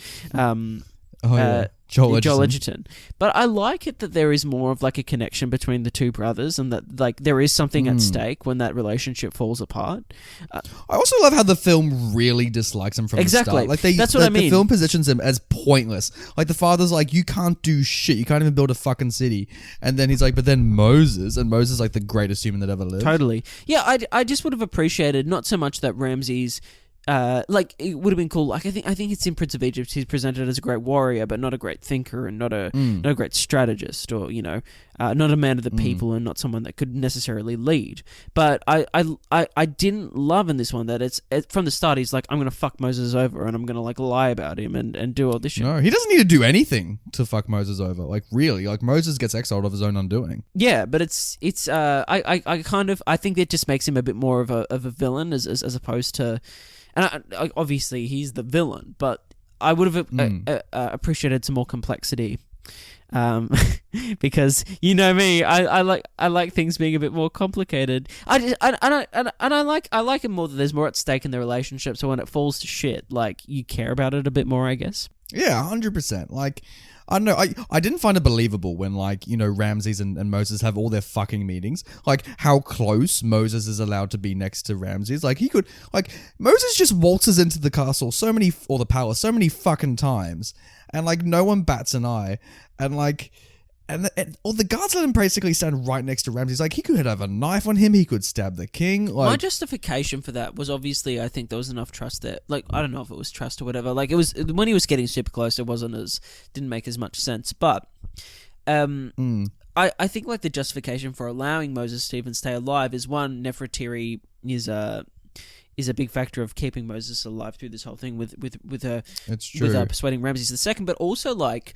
Joel Edgerton. But I like it that there is more of like a connection between the two brothers and that like there is something at stake when that relationship falls apart. I also love how the film really dislikes him from the start. Like that's what I mean. The film positions him as pointless. Like the father's like, you can't do shit. You can't even build a fucking city. And then he's like, but then Moses, and Moses is like the greatest human that ever lived. Totally. Yeah, I just would have appreciated not so much that Ramses like it would have been cool. Like I think it's in Prince of Egypt. He's presented as a great warrior, but not a great thinker, and not a great strategist, or not a man of the people, and not someone that could necessarily lead. But I didn't love in this one that it's from the start. He's like, I'm gonna fuck Moses over, and I'm gonna like lie about him and do all this shit. No, he doesn't need to do anything to fuck Moses over. Like really, like Moses gets exiled of his own undoing. Yeah, but I think it just makes him a bit more of a villain as opposed to. And obviously he's the villain, but I would have appreciated some more complexity, because me, I like things being a bit more complicated. I like it more that there's more at stake in the relationship. So when it falls to shit, like you care about it a bit more, I guess. Yeah, 100%. Like. I don't know, I didn't find it believable when, like, Ramses and Moses have all their fucking meetings. Like, how close Moses is allowed to be next to Ramses. Like, Moses just waltzes into the castle or the palace so many fucking times. And, like, no one bats an eye. And, like... And the guards let him basically stand right next to Ramses. Like, he could have a knife on him. He could stab the king. Like, my justification for that was obviously I think there was enough trust there. Like, I don't know if it was trust or whatever. Like, it was when he was getting super close, didn't make as much sense. But I think like the justification for allowing Moses to even stay alive is one, Nefertiri is a big factor of keeping Moses alive through this whole thing with her. It's true. With persuading Ramses II, but also like.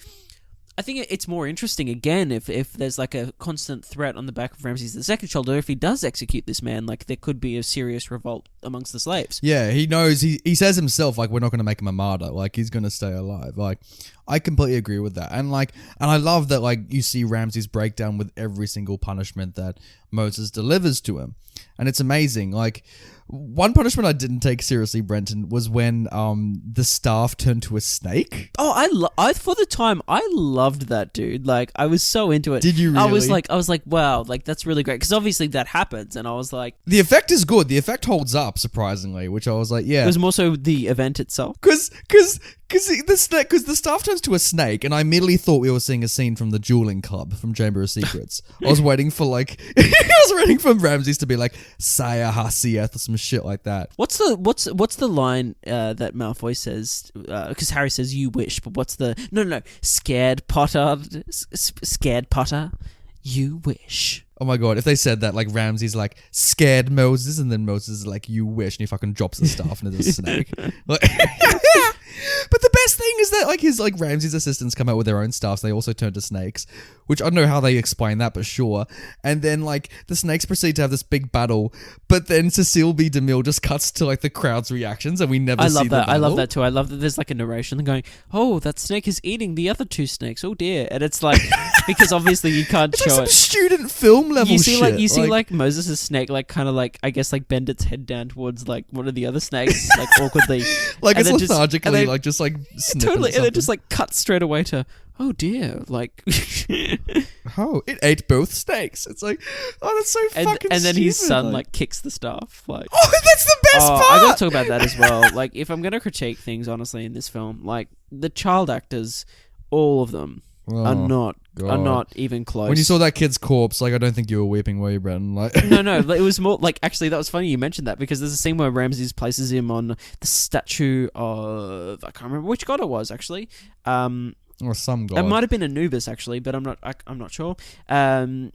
I think it's more interesting again if there's like a constant threat on the back of Ramses II's shoulder. If he does execute this man, like there could be a serious revolt amongst the slaves. Yeah, he knows. He says himself, like, we're not going to make him a martyr. Like, he's going to stay alive. Like, I completely agree with that. And I love that, like, you see Ramses break down with every single punishment that Moses delivers to him. And it's amazing. Like, one punishment I didn't take seriously, Brenton, was when the staff turned to a snake. Oh, I for the time I loved that, dude. Like, I was so into it. Did you really? I was like, wow, like that's really great because obviously that happens, and I was like, the effect is good. The effect holds up surprisingly, which I was like, yeah. It was more so the event itself. Because the staff turns to a snake, and I immediately thought we were seeing a scene from the Dueling Club from Chamber of Secrets. I was waiting for Ramses to be like Saya Hasieth or some shit like that. What's the line that Malfoy says? Because Harry says "you wish," but what's the no scared Potter, you wish. Oh my god, if they said that, like, Ramses like scared Moses, and then Moses is like, you wish, and he fucking drops the staff into the snake. Like, but the best thing is that, like, his, like, Ramses' assistants come out with their own staffs. They also turn to snakes, which I don't know how they explain that, but sure. And then, like, the snakes proceed to have this big battle, but then Cecile B. DeMille just cuts to, like, the crowd's reactions, and we never see the battle. I love that too. I love that there's, like, a narration going, oh, that snake is eating the other two snakes. Oh, dear. And it's, like, because obviously you can't show like some student film level you see, shit. You see, like, Moses' snake, like, kind of, like, I guess, like, bend its head down towards, like, one of the other snakes, like, awkwardly. Like, and it's lethargically, like, just, like, totally, and it just, like, cuts straight away to, oh, dear, like... oh, it ate both snakes. It's like, oh, that's so fucking stupid. And then his son, like, kicks the staff, like... Oh, that's the best part! I gotta talk about that as well. Like, if I'm gonna critique things, honestly, in this film, like, the child actors, all of them, are not even close. When you saw that kid's corpse, like, I don't think you were weeping, were you, Brenton? Like, no, it was more like, actually, that was funny you mentioned that, because there's a scene where Ramses places him on the statue of, I can't remember which god it was, actually. Or some god. It might have been Anubis, actually, but I'm not sure. From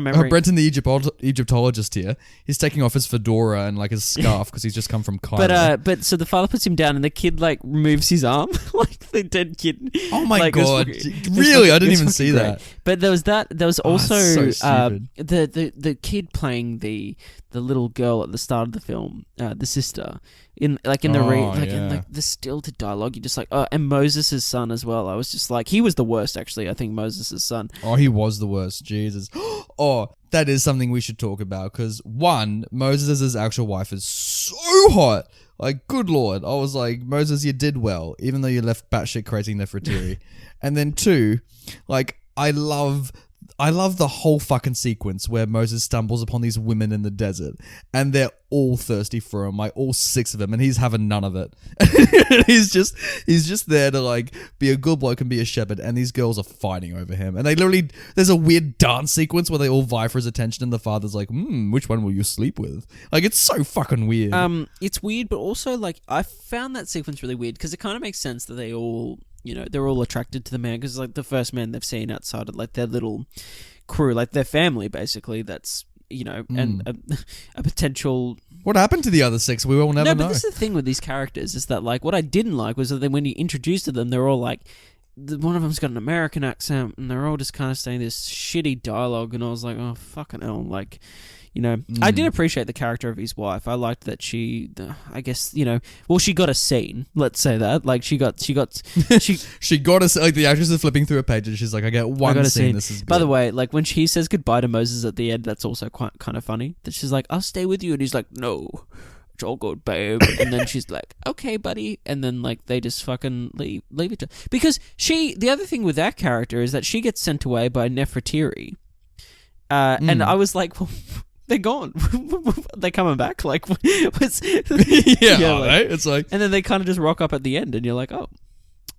memory. Brenton, the Egyptologist here, he's taking off his fedora and, like, his scarf because he's just come from Cairo. But so the father puts him down and the kid, like, removes his arm, like the dead kid. Oh my like, god! Really, I didn't even see that. But there was that. There was also so stupid. The kid playing the little girl at the start of the film, the sister. In the stilted dialogue, you're just like, oh, and Moses' son as well. I was just like, he was the worst, actually. I think Moses' son. Oh, he was the worst. Jesus. Oh, that is something we should talk about, because one, Moses' actual wife is so hot. Like, good lord. I was like, Moses, you did well, even though you left batshit crazy Nefertiti. And then two, like, I love the whole fucking sequence where Moses stumbles upon these women in the desert, and they're all thirsty for him, like all six of them, and he's having none of it. he's just there to, like, be a good bloke and be a shepherd, and these girls are fighting over him. And they literally, there's a weird dance sequence where they all vie for his attention, and the father's like, which one will you sleep with? Like, it's so fucking weird. It's weird, but also, like, I found that sequence really weird, because it kind of makes sense that they all, you know, they're all attracted to the man, because, like, the first man they've seen outside of, like, their little crew, like, their family, basically, that's, you know, and a potential... What happened to the other six? We will never know. No, but this is the thing with these characters, is that, like, what I didn't like was that when you introduced to them, they're all, like, one of them's got an American accent, and they're all just kind of saying this shitty dialogue, and I was like, oh, fucking hell, like... You know, I did appreciate the character of his wife. I liked that she, I guess, you know, well, she got a scene. Let's say that, like, she got she got a, like, the actress is flipping through a page and she's like, I get one scene. This is good. By the way, like, when she says goodbye to Moses at the end, that's also quite kind of funny. That she's like, I'll stay with you, and he's like, no, it's all good, babe. And then she's like, okay, buddy. And then, like, they just fucking leave each other, because the other thing with that character is that she gets sent away by Nefertiri, and I was like, well, they're gone. They're coming back. Like, right? It's like, and then they kind of just rock up at the end, and you're like, oh,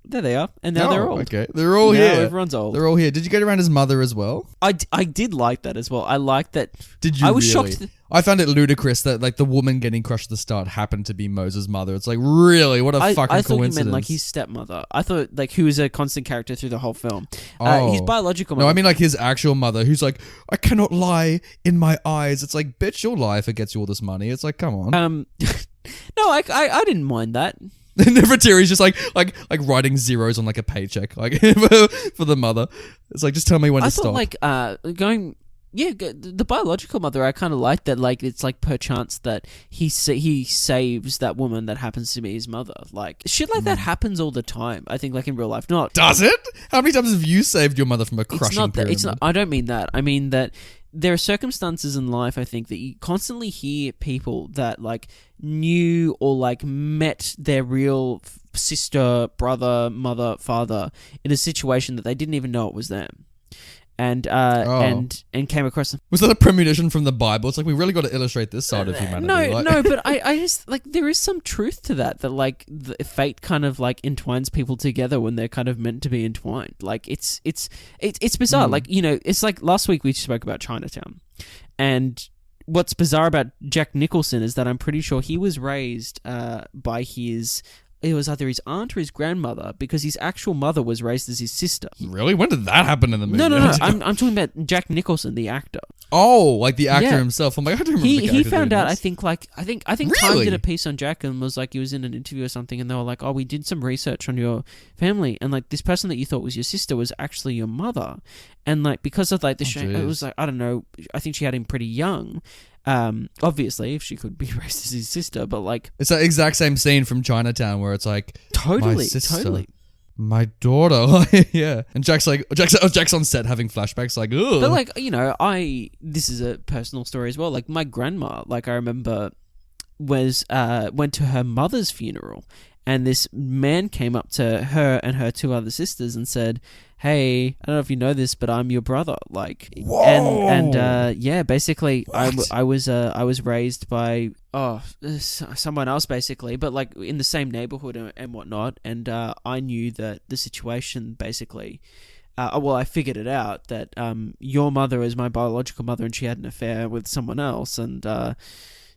there they are, and now they're old. Okay, they're all here. Everyone's old. They're all here. Did you get around his mother as well? I did like that as well. I liked that. Did you? I was really? shocked. I found it ludicrous that, like, the woman getting crushed at the start happened to be Moses' mother. It's like, really, what a fucking coincidence. I thought you meant, like, his stepmother. I thought, like, who was a constant character through the whole film. Oh. His biological mother. No, I mean, like, his actual mother, who's like, I cannot lie in my eyes. It's like, bitch, you'll lie if it gets you all this money. It's like, come on. No, I didn't mind that. And Nefertiti's just like writing zeros on like a paycheck, like for the mother. It's like, just tell me when to stop. I thought like going. Yeah, the biological mother, I kind of like that. Like, it's like perchance that he saves that woman that happens to be his mother. Like, shit like that happens all the time. I think, like, in real life. Not Does it? How many times have you saved your mother from a crushing pyramid? It's not. I don't mean that. I mean that there are circumstances in life, I think, that you constantly hear people that like knew or like met their real sister, brother, mother, father in a situation that they didn't even know it was them. And came across them. Was that a premonition from the Bible? It's like, we really got to illustrate this side of humanity. No, but I just like, there is some truth to that like the fate kind of like entwines people together when they're kind of meant to be entwined. Like it's bizarre. Like, you know, it's like last week we spoke about Chinatown, and what's bizarre about Jack Nicholson is that I'm pretty sure he was raised by his. It was either his aunt or his grandmother, because his actual mother was raised as his sister. Really? When did that happen in the movie? No. I'm talking about Jack Nicholson, the actor. Oh, like the actor himself. I'm like, I don't remember. He found out. I think really? Time did a piece on Jack and was like, he was in an interview or something, and they were like, "Oh, we did some research on your family, and like this person that you thought was your sister was actually your mother, and like because of like the shame, it was like, I don't know. I think she had him pretty young." Obviously, if she could be raised as his sister, but like it's that exact same scene from Chinatown where it's like, totally, my sister, totally, my daughter, yeah. And Jack's on set having flashbacks, like, ugh. But like, you know, this is a personal story as well. Like my grandma, like I remember, went to her mother's funeral, and this man came up to her and her two other sisters and said, "Hey, I don't know if you know this, but I'm your brother." Like, whoa. and yeah, basically, What? I was raised by someone else, basically, but like in the same neighborhood and whatnot, and I knew that the situation basically. Well, I figured it out that your mother is my biological mother, and she had an affair with someone else, and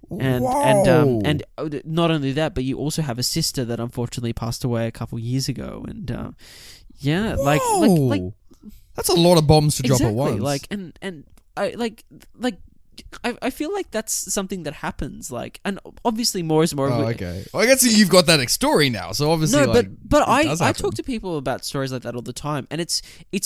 not only that, but you also have a sister that unfortunately passed away a couple years ago, and yeah, like that's a lot of bombs to drop at exactly, once. like, and I feel like that's something that happens, like, and obviously more is more. Okay. Well, I guess you've got that story now, so obviously, no, but I happen. talk to people about stories like that all the time, and it's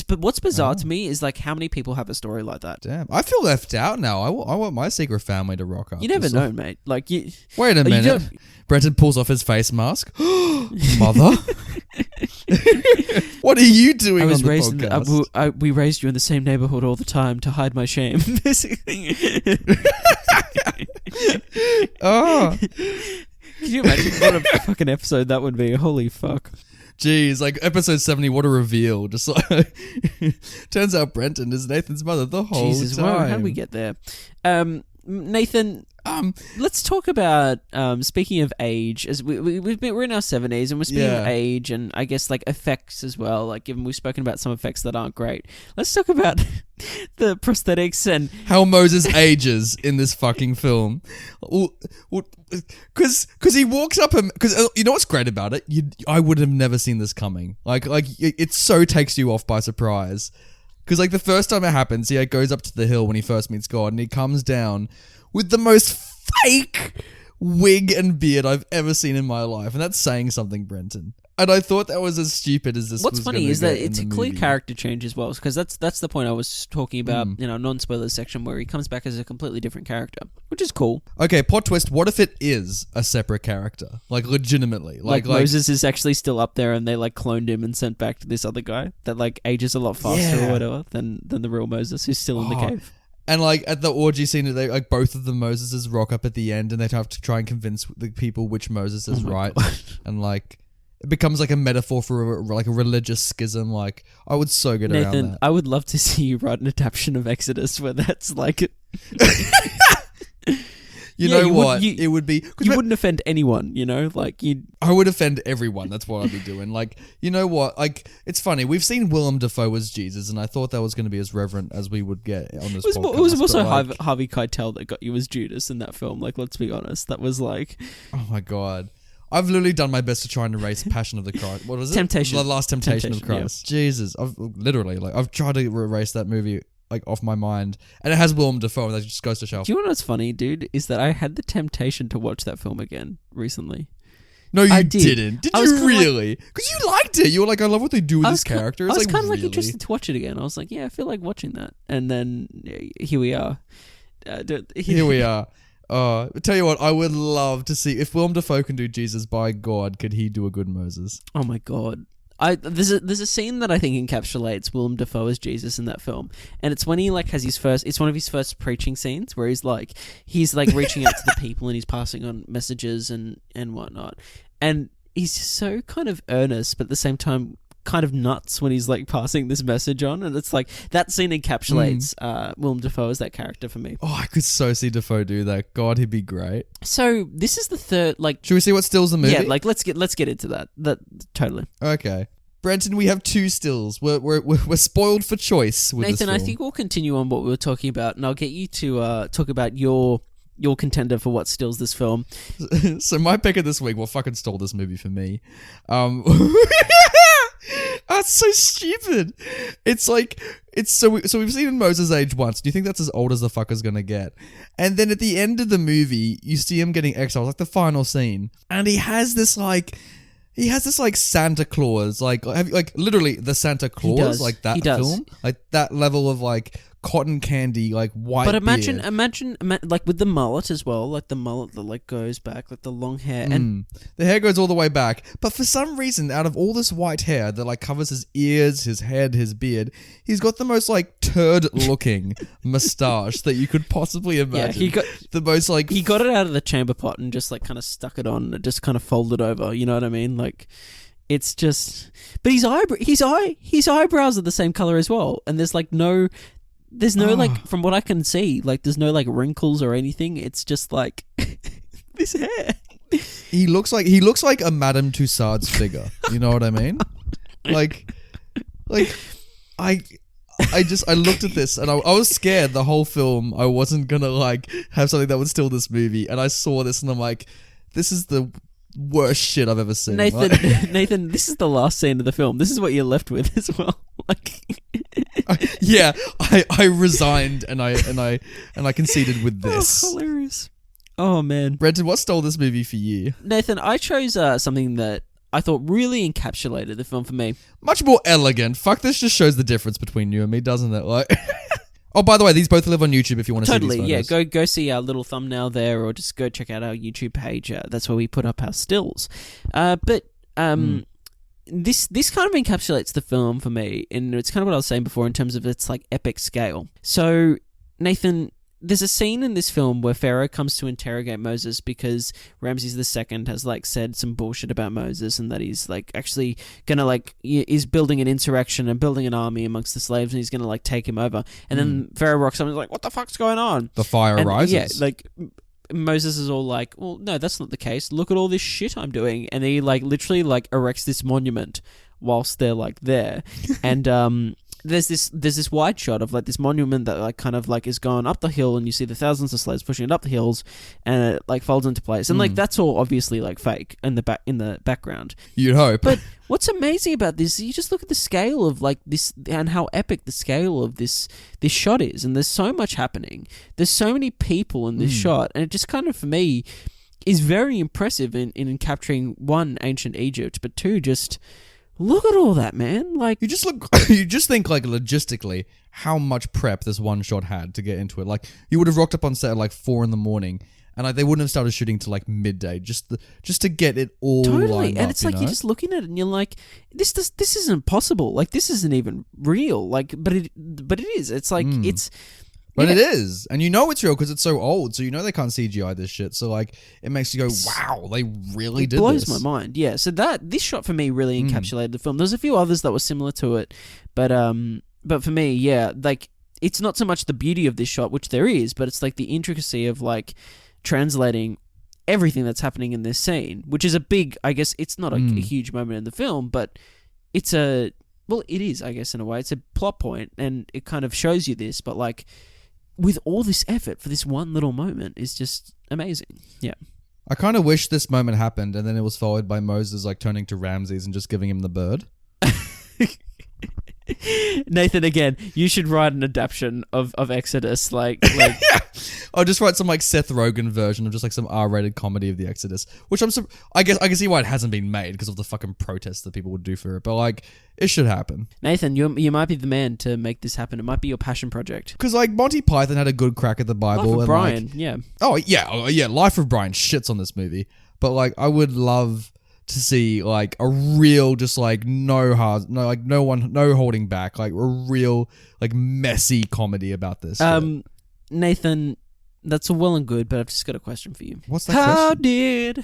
but what's bizarre to me is like how many people have a story like that. Damn, I feel left out now. I want my secret family to rock up. You never know, mate. Like you. Wait a minute. Brenton pulls off his face mask. Mother. What are you doing on the podcast? We raised you in the same neighborhood all the time to hide my shame. Oh. Can you imagine what a fucking episode that would be? Holy fuck. Jeez, like episode 70, what a reveal. Just like, turns out Brenton is Nathan's mother the whole Jesus, time. How did we get there? Nathan, let's talk about speaking of age. As we're in our 70s, and we're speaking of age, and I guess like effects as well. Like, given we've spoken about some effects that aren't great, let's talk about the prosthetics and how Moses ages in this fucking film. Because he walks up and because you know what's great about it? I would have never seen this coming. Like it so takes you off by surprise. Because, like, the first time it happens, he goes up to the hill when he first meets God, and he comes down with the most fake wig and beard I've ever seen in my life. And that's saying something, Brenton. And I thought that was as stupid as this was. What's funny is that it's a clear character change as well, because that's the point I was talking about, non-spoilers section, where he comes back as a completely different character, which is cool. Okay, plot twist, what if it is a separate character? Like, legitimately. Like Moses is actually still up there, and they, like, cloned him and sent back to this other guy that, like, ages a lot faster or whatever than the real Moses, who's still in the cave. And, like, at the orgy scene, they like both of the Moseses rock up at the end, and they have to try and convince the people which Moses is right. God. And, like, it becomes like a metaphor for like a religious schism. Like, I would so get around that. I would love to see you write an adaptation of Exodus where that's like You know what? It would be... You wouldn't offend anyone, you know? Like, I would offend everyone. That's what I'd be doing. Like, you know what? Like, it's funny. We've seen Willem Dafoe as Jesus, and I thought that was going to be as reverent as we would get on this podcast. It was also Harvey Keitel that got you as Judas in that film. Like, let's be honest. That was like... Oh, my God. I've literally done my best to try and erase Passion of the Christ. What was it? Temptation. The Last Temptation of Christ. Yeah. Jesus. I've tried to erase that movie like off my mind. And it has Willem Dafoe, and that just goes to show. Do you know what's funny, dude? Is that I had the temptation to watch that film again recently. No, you I did. didn't. Did I was you kinda really? Because you liked it. You were like, I love what they do with this character. I was It's kind of like really? interested to watch it again. I was like, yeah, I feel like watching that. And then here we are. Here we are. Tell you what, I would love to see if Willem Dafoe can do Jesus. By God, could he do a good Moses? Oh my God. There's a scene that I think encapsulates Willem Dafoe as Jesus in that film, and it's when he like has it's one of his first preaching scenes where he's like reaching out to the people and he's passing on messages and whatnot, and he's just so kind of earnest, but at the same time kind of nuts when he's like passing this message on, and it's like that scene encapsulates Willem Dafoe as that character for me. Oh, I could so see Dafoe do that. God, he'd be great. So this is the third like. Should we see what stills the movie? Yeah, like let's get into that. That totally. Okay. Brenton, we have 2 stills. We're spoiled for choice with Nathan, this film. I think we'll continue on what we were talking about, and I'll get you to talk about your contender for what stills this film. So my pick of this week, what fucking stole this movie for me? That's so stupid. It's like so we've seen in Moses' age once. Do you think that's as old as the fucker's gonna get? And then at the end of the movie, you see him getting exiled, like the final scene, and he has this Santa Claus, like literally the Santa Claus, like that film, like that level of like cotton candy, like white. But imagine like with the mullet as well, like the mullet that like goes back, like the long hair, and the hair goes all the way back. But for some reason, out of all this white hair that like covers his ears, his head, his beard, he's got the most like turd-looking mustache that you could possibly imagine. Yeah, he got the most like he got it out of the chamber pot and just like kind of stuck it on, and it just kind of folded over. You know what I mean? Like. It's just, but his eyebrows are the same color as well, and there's no like, from what I can see, like there's no like wrinkles or anything. It's just like this hair. He looks like a Madame Tussauds figure. You know what I mean? Like I looked at this and I was scared the whole film I wasn't gonna like have something that would steal this movie, and I saw this and I'm like, this is the worst shit I've ever seen. Nathan, this is the last scene of the film. This is what you're left with as well. Like, I resigned and I conceded with this. Oh, hilarious. Oh man, Brenton, what stole this movie for you? Nathan, I chose something that I thought really encapsulated the film for me. Much more elegant. Fuck, this just shows the difference between you and me, doesn't it? Like. Oh, by the way, these both live on YouTube if you want to see these photos. Yeah. Go see our little thumbnail there, or just go check out our YouTube page. That's where we put up our stills. This kind of encapsulates the film for me, and it's kind of what I was saying before in terms of its like epic scale. So, Nathan, there's a scene in this film where Pharaoh comes to interrogate Moses because Ramses II has like said some bullshit about Moses, and that he's like actually gonna like is building an insurrection and building an army amongst the slaves, and he's gonna like take him over. And then Pharaoh rocks up and is like, "What the fuck's going on?" The fire rises. Yeah, like Moses is all like, "Well, no, that's not the case. Look at all this shit I'm doing," and he like literally like erects this monument whilst they're like there, and There's this wide shot of like this monument that like kind of like is going up the hill, and you see the thousands of slaves pushing it up the hills, and it like folds into place, and like that's all obviously like fake in the background. You'd hope. But what's amazing about this is you just look at the scale of like this and how epic the scale of this shot is, and there's so much happening. There's so many people in this shot, and it just kind of for me is very impressive in capturing one, ancient Egypt, but two, just. Look at all that, man. Like you just think like logistically how much prep this one shot had to get into it. Like you would have rocked up on set at like 4 a.m. and like they wouldn't have started shooting till like midday just to get it all lined up, and it's like you're just looking at it and you're like, this isn't possible. Like this isn't even real. Like, but it is. It's like it's. But it is. And you know it's real because it's so old. So you know they can't CGI this shit. So like it makes you go, wow, they really did this. It blows my mind. Yeah. So this shot for me really encapsulated the film. There's a few others that were similar to it. But for me, yeah, like it's not so much the beauty of this shot, which there is, but it's like the intricacy of like translating everything that's happening in this scene, which is a big, I guess it's not a huge moment in the film, but it is, I guess, in a way. It's a plot point and it kind of shows you this, but like with all this effort for this one little moment is just amazing. Yeah. I kind of wish this moment happened and then it was followed by Moses like turning to Ramses and just giving him the bird. Nathan, again, you should write an adaptation of Exodus. Like I'll just write some like Seth Rogen version of just like some R-rated comedy of the Exodus, which I guess I can see why it hasn't been made because of the fucking protests that people would do for it. But like, it should happen. Nathan, you might be the man to make this happen. It might be your passion project. Because like Monty Python had a good crack at the Bible. Life of and Brian, like, yeah. Oh yeah. Life of Brian shits on this movie, but like I would love to see like a real, just like no holding back, like a real like messy comedy about this. Nathan, that's all well and good, but I've just got a question for you. What's that question?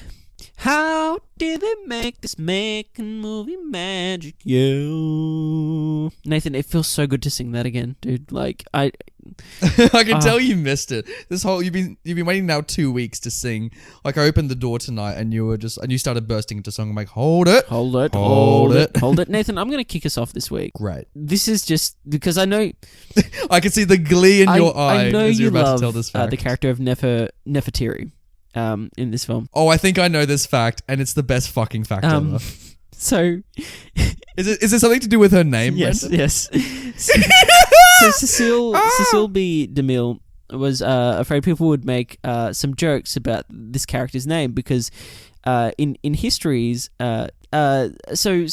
How did they make this making movie magic? Yeah, Nathan, it feels so good to sing that again, dude. Like I can tell you missed it. You've been waiting now 2 weeks to sing. Like I opened the door tonight and you started bursting into song. I'm like, hold it. Nathan, I'm gonna kick us off this week. Great. This is just because I know I can see the glee in your eye I know as you're you about love to tell this fact. the character of Nefertiri in this film. Oh, I think I know this fact, and it's the best fucking fact ever. So, is it something to do with her name? Yes, Brenton? yes. So Cecile B. DeMille was afraid people would make some jokes about this character's name because in histories, so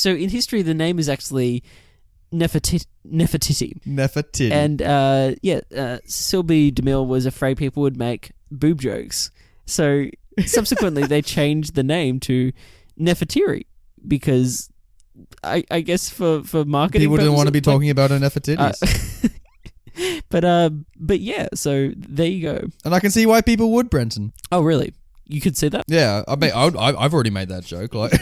in history the name is actually Nefertiti. And Cecile B. DeMille was afraid people would make boob jokes. So subsequently they changed the name to Nefertiri because I guess for marketing people didn't want to be like, talking about her Nefertitis. But yeah, so there you go. And I can see why people would, Brenton. Oh really? You could see that? Yeah, I mean, I've already made that joke. Like,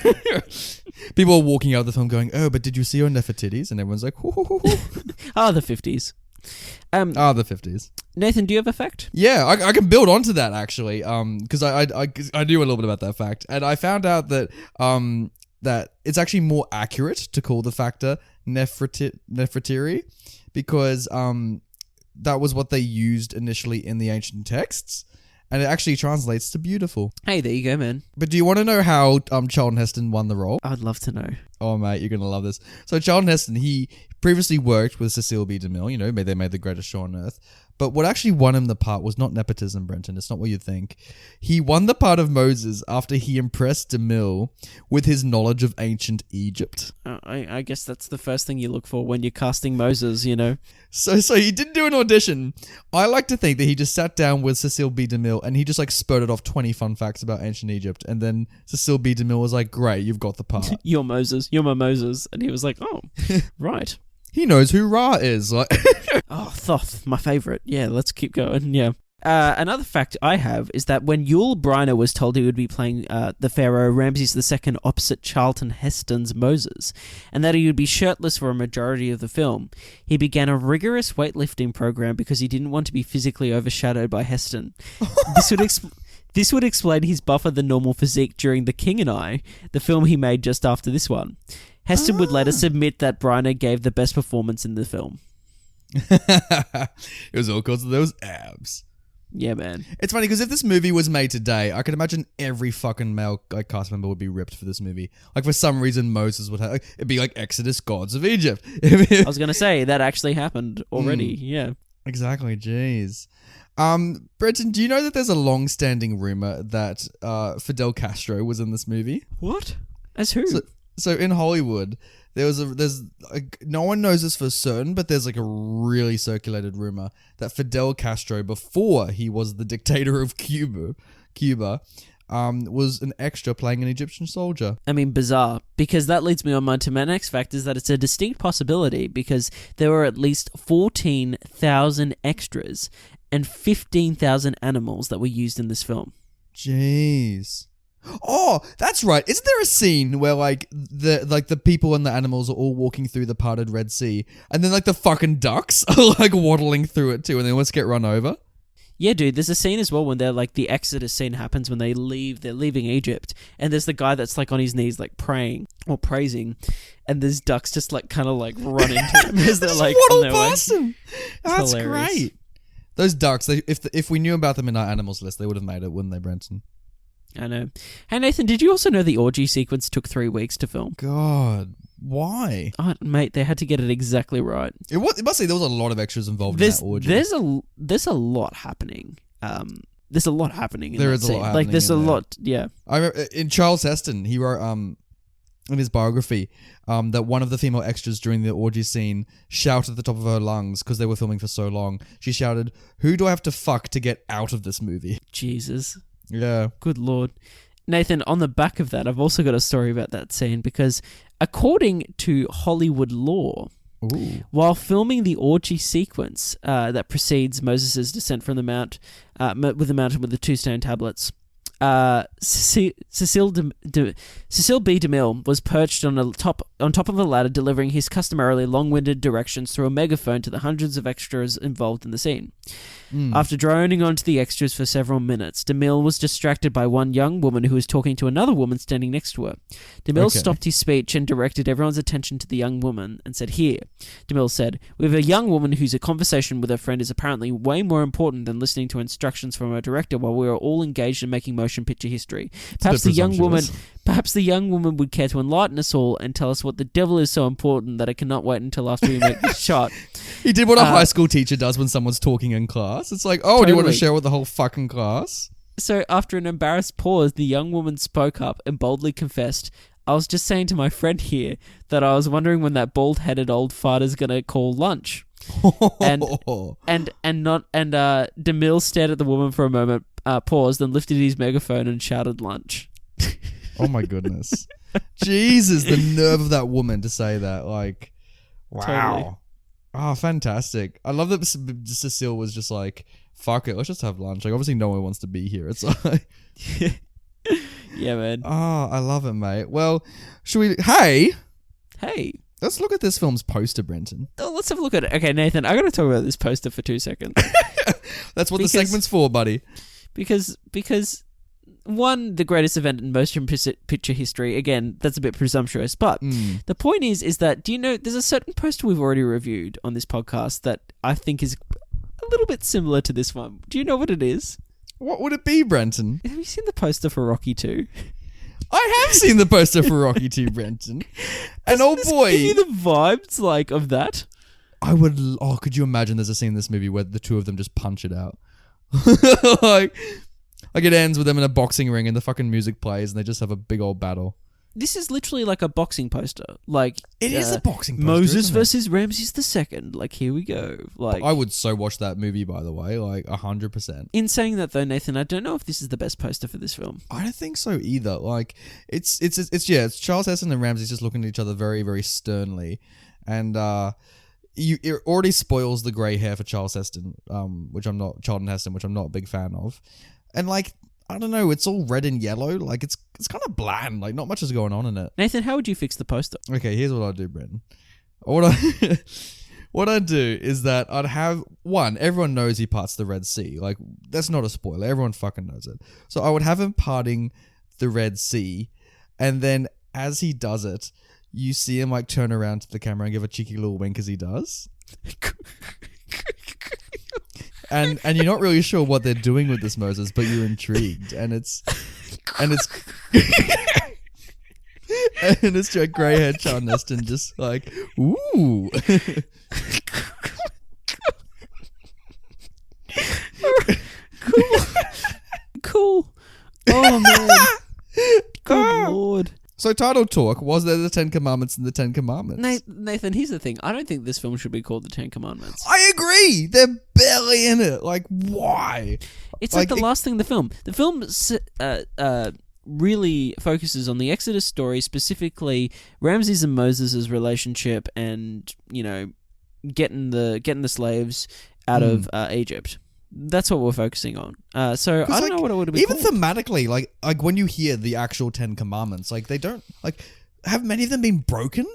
people are walking out of the film going, "Oh, but did you see her Nefertitis?" And everyone's like, "Hoo, hoo, hoo, hoo." The 50s. The 50s. Nathan, do you have a fact? Yeah, I can build onto that actually. Because I knew a little bit about that fact, and I found out that that it's actually more accurate to call the factor Nefertiri, because that was what they used initially in the ancient texts. And it actually translates to beautiful. Hey, there you go, man. But do you want to know how Charlton Heston won the role? I'd love to know. Oh, mate, you're going to love this. So Charlton Heston, he previously worked with Cecile B. DeMille. You know, they made The Greatest Show on Earth. But what actually won him the part was not nepotism, Brenton. It's not what you'd think. He won the part of Moses after he impressed DeMille with his knowledge of ancient Egypt. I guess that's the first thing you look for when you're casting Moses, you know. So he didn't do an audition. I like to think that he just sat down with Cecile B. DeMille and he just like spurted off 20 fun facts about ancient Egypt. And then Cecile B. DeMille was like, great, you've got the part. You're Moses. You're my Moses. And he was like, oh, right. He knows who Ra is. Like, oh, Thoth, my favorite. Yeah, let's keep going. Yeah. Another fact I have is that when Yul Brynner was told he would be playing the Pharaoh Ramses II opposite Charlton Heston's Moses, and that he would be shirtless for a majority of the film, he began a rigorous weightlifting program because he didn't want to be physically overshadowed by Heston. This would explain his buffer than normal physique during The King and I, the film he made just after this one. Heston would later submit that Brynner gave the best performance in the film. It was all because of those abs. Yeah, man. It's funny because if this movie was made today, I could imagine every fucking male cast member would be ripped for this movie. Like for some reason, Moses would have it'd be like Exodus, Gods of Egypt. I was gonna say that actually happened already. Yeah, exactly. Jeez. Brenton, do you know that there's a long-standing rumor that Fidel Castro was in this movie? What? As who? So in Hollywood, there's no one knows this for certain, but there's like a really circulated rumor that Fidel Castro, before he was the dictator of Cuba, was an extra playing an Egyptian soldier. I mean, bizarre, because that leads me on to my next fact, is that it's a distinct possibility because there were at least 14,000 extras and 15,000 animals that were used in this film. Jeez. Oh, that's right. Isn't there a scene where like the people and the animals are all walking through the parted Red Sea, and then like the fucking ducks are like waddling through it too, and they almost get run over? Yeah, dude. There's a scene as well when they're like the Exodus scene happens when they're leaving Egypt, and there's the guy that's like on his knees like praying or praising, and there's ducks just like kind of like run into him as they're like on their way. That's hilarious. Great. Those ducks, if we knew about them in our animals list, they would have made it, wouldn't they, Brenton? I know. Hey, Nathan, did you also know the orgy sequence took 3 weeks to film? God, why? Oh, mate, they had to get it exactly right. It must say there was a lot of extras involved in that orgy. There's a lot happening. There's a lot happening in There that is a scene. lot Like, there's a happening in lot, yeah. I remember in Charles Heston, he wrote in his biography that one of the female extras during the orgy scene shouted at the top of her lungs because they were filming for so long. She shouted, "Who do I have to fuck to get out of this movie?" Jesus. Yeah. Good Lord. Nathan, on the back of that, I've also got a story about that scene because according to Hollywood law, Ooh. while filming the orgy sequence that precedes Moses' descent from the mount with the mountain with the 2 stone tablets, Cecile B. DeMille was perched on top of a ladder, delivering his customarily long-winded directions through a megaphone to the hundreds of extras involved in the scene. After droning onto the extras for several minutes, DeMille was distracted by one young woman who was talking to another woman standing next to her. DeMille stopped his speech and directed everyone's attention to the young woman and said, "Here." DeMille said, "We have a young woman whose conversation with her friend is apparently way more important than listening to instructions from her director while we are all engaged in making motion picture history. Perhaps the young woman would care to enlighten us all and tell us what the devil is so important that it cannot wait until after we make this shot." He did what a high school teacher does when someone's talking in class. It's like, oh, Totally. do you want to share with the whole fucking class? So after an embarrassed pause, the young woman spoke up and boldly confessed, "I was just saying to my friend here that I was wondering when that bald-headed old farter's gonna call lunch." and DeMille stared at the woman for a moment, paused, then lifted his megaphone and shouted lunch. Oh my goodness. Jesus, the nerve of that woman to say that. Like, wow. Totally. Oh, fantastic. I love that Cecile was just like, fuck it, let's just have lunch. Like, obviously no one wants to be here. It's like... Yeah, man. Oh, I love it, mate. Well, should we... Hey, Let's look at this film's poster, Brenton. Oh, let's have a look at it. Okay, Nathan, I got to talk about this poster for 2 seconds. That's what the segment's for, buddy. Because one, the greatest event in motion picture history. Again, that's a bit presumptuous, but the point is that, do you know, there's a certain poster we've already reviewed on this podcast that I think is a little bit similar to this one. Do you know what it is? What would it be, Brenton? Have you seen the poster for Rocky 2? I have seen the poster for Rocky 2, Brenton. And oh boy. Give you the vibes, like, of that? I would... Oh, could you imagine there's a scene in this movie where the two of them just punch it out? like it ends with them in a boxing ring and the fucking music plays and they just have a big old battle. This is literally like a boxing poster. Like, it is a boxing poster. Moses versus Ramses II. Like, here we go. Like, I would so watch that movie, by the way. Like, 100%. In saying that, though, Nathan, I don't know if this is the best poster for this film. I don't think so either. Like, it's Charles Heston and Ramses just looking at each other very, very sternly, and it already spoils the grey hair for Charles Heston, Charlton Heston, which I'm not a big fan of, and like, I don't know, it's all red and yellow. Like, it's kind of bland. Like, not much is going on in it. Nathan, how would you fix the poster? Okay, here's what I'd do, Brenton. What I'd do is that I'd have one. Everyone knows he parts the Red Sea. Like, that's not a spoiler. Everyone fucking knows it. So I would have him parting the Red Sea, and then as he does it, you see him like turn around to the camera and give a cheeky little wink as he does. And you're not really sure what they're doing with this, Moses, but you're intrigued, and it's and it's your grey haired Charlton Heston just like, ooh. Cool. Oh man. Good Lord. So, title talk, was there the 10 Commandments in the 10 Commandments? Nathan, here's the thing. I don't think this film should be called the 10 Commandments. I agree. They're barely in it. Like, why? It's like the last thing in the film. The film really focuses on the Exodus story, specifically Ramses and Moses' relationship and, you know, getting the slaves out of Egypt. That's what we're focusing on. So I don't know what it would be even called. thematically, like when you hear the actual 10 Commandments, like they don't, like, have many of them been broken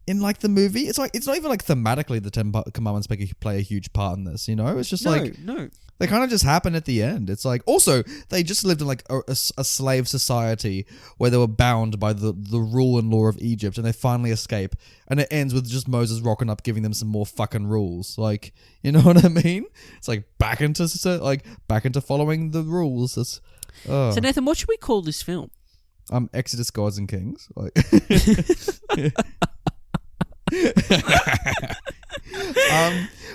in like the movie. It's like, it's not even like thematically the 10 commandments play a huge part in this, you know? It's just No. they kind of just happen at the end. It's like, also, they just lived in like a slave society where they were bound by the rule and law of Egypt, and they finally escape. And it ends with just Moses rocking up, giving them some more fucking rules. Like, you know what I mean? It's like back into following the rules. It's, So Nathan, what should we call this film? Exodus, Gods and Kings. Like.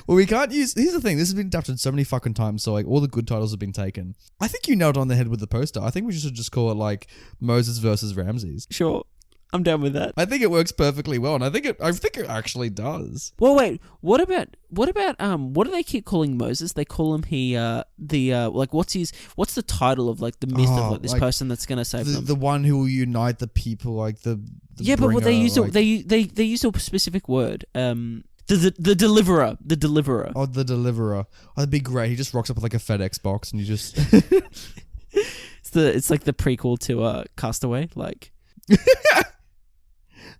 Well, we can't use. Here's the thing. This has been adapted so many fucking times, so like all the good titles have been taken. I think you nailed it on the head with the poster. I think we should just call it like Moses versus Ramses. Sure, I'm down with that. I think it works perfectly well, and I think it actually does. Well, wait. What about what do they keep calling Moses? They call him like what's the title of like the myth of like this person that's gonna save them? The one who will unite the people, like the yeah, but what they use they use a specific word. The deliverer. Oh, the deliverer. Oh, that'd be great. He just rocks up with like a FedEx box, and you just. It's like the prequel to Castaway, like.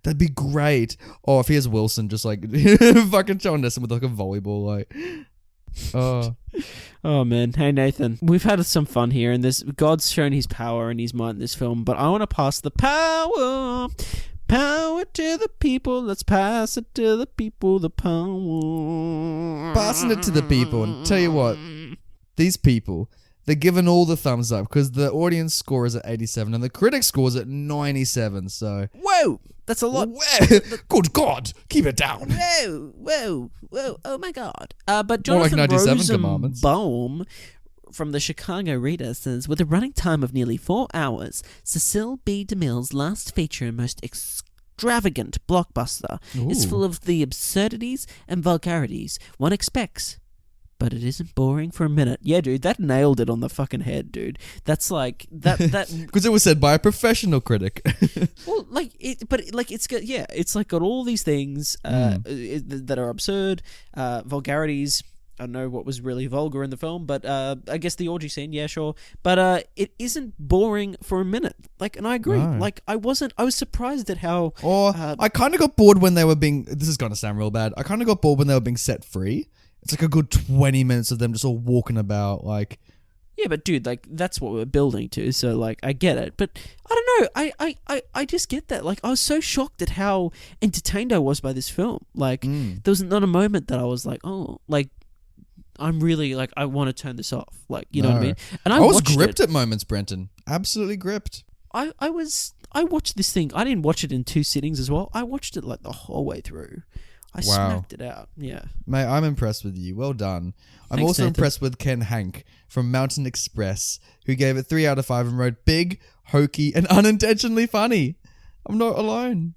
That'd be great. Oh, if here's Wilson, just like fucking showing us with like a volleyball, like. Oh man, hey Nathan, we've had some fun here, and God's shown His power and His might in this film, but I want to pass the power to the people. Let's pass it to the people. The power. Passing it to the people, and tell you what, these people. They're giving all the thumbs up because the audience score is at 87 and the critic score is at 97. So whoa, that's a lot. Good God, keep it down. Whoa, oh my God. But Jonathan like 97 Rosenbaum from the Chicago Reader says, with a running time of nearly 4 hours, Cecil B. DeMille's last feature and most extravagant blockbuster is full of the absurdities and vulgarities one expects. But it isn't boring for a minute. Yeah, dude, that nailed it on the fucking head, dude. That's like that because it was said by a professional critic. Well, it's got all these things that are absurd, vulgarities. I don't know what was really vulgar in the film, but I guess the orgy scene, yeah, sure. But it isn't boring for a minute. Like, and I agree. No. Like, I was surprised at how. I kind of got bored when they were being. This is gonna sound real bad. I kind of got bored when they were being set free. It's like a good 20 minutes of them just all walking about, like. Yeah, but dude, like, that's what we're building to, so, like, I get it. But, I don't know, I just get that. Like, I was so shocked at how entertained I was by this film. Like, there was not a moment that I was like, oh, like, I'm really, like, I want to turn this off. Like, you know what I mean? And I was gripped at moments, Brenton. Absolutely gripped. I watched this thing. I didn't watch it in 2 sittings as well. I watched it, like, the whole way through. I smacked it out, yeah. Mate, I'm impressed with you. Well done. I'm Thanks, also Nathan. impressed with Ken Hank from Mountain Express, who gave it 3 out of 5 and wrote big, hokey, and unintentionally funny. I'm not alone.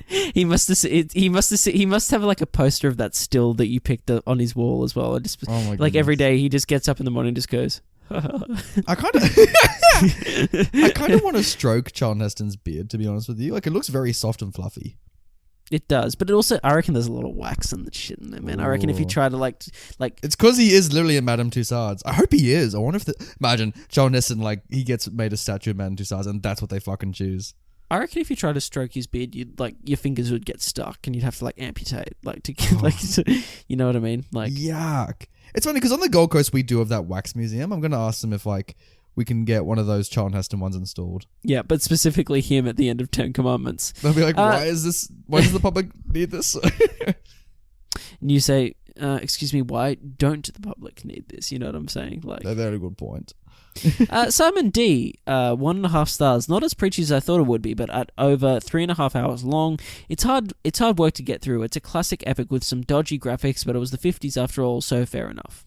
He must have like a poster of that still that you picked up on his wall as well. Just, oh my goodness. Like every day he just gets up in the morning and just goes. I kind of want to stroke Charlton Heston's beard, to be honest with you. Like, it looks very soft and fluffy. It does, but it also, I reckon there's a lot of wax and shit in there, man. Ooh. I reckon if you try to like, it's because he is literally a Madame Tussauds. I hope he is. I wonder if imagine Charlton Heston, like, he gets made a statue of Madame Tussauds, and that's what they fucking choose. I reckon if you try to stroke his beard, you'd like your fingers would get stuck, and you'd have to like amputate, like to you know what I mean? Like, yuck. It's funny because on the Gold Coast we do have that wax museum. I'm gonna ask them if like we can get one of those Charlton Heston ones installed. Yeah, but specifically him at the end of 10 Commandments. They'll be like, why does the public need this? And you say, excuse me, why don't the public need this? You know what I'm saying? Like, that's a very good point. Simon D, 1.5 stars. Not as preachy as I thought it would be, but at over 3.5 hours long. It's hard work to get through. It's a classic epic with some dodgy graphics, but it was the 50s after all, so fair enough.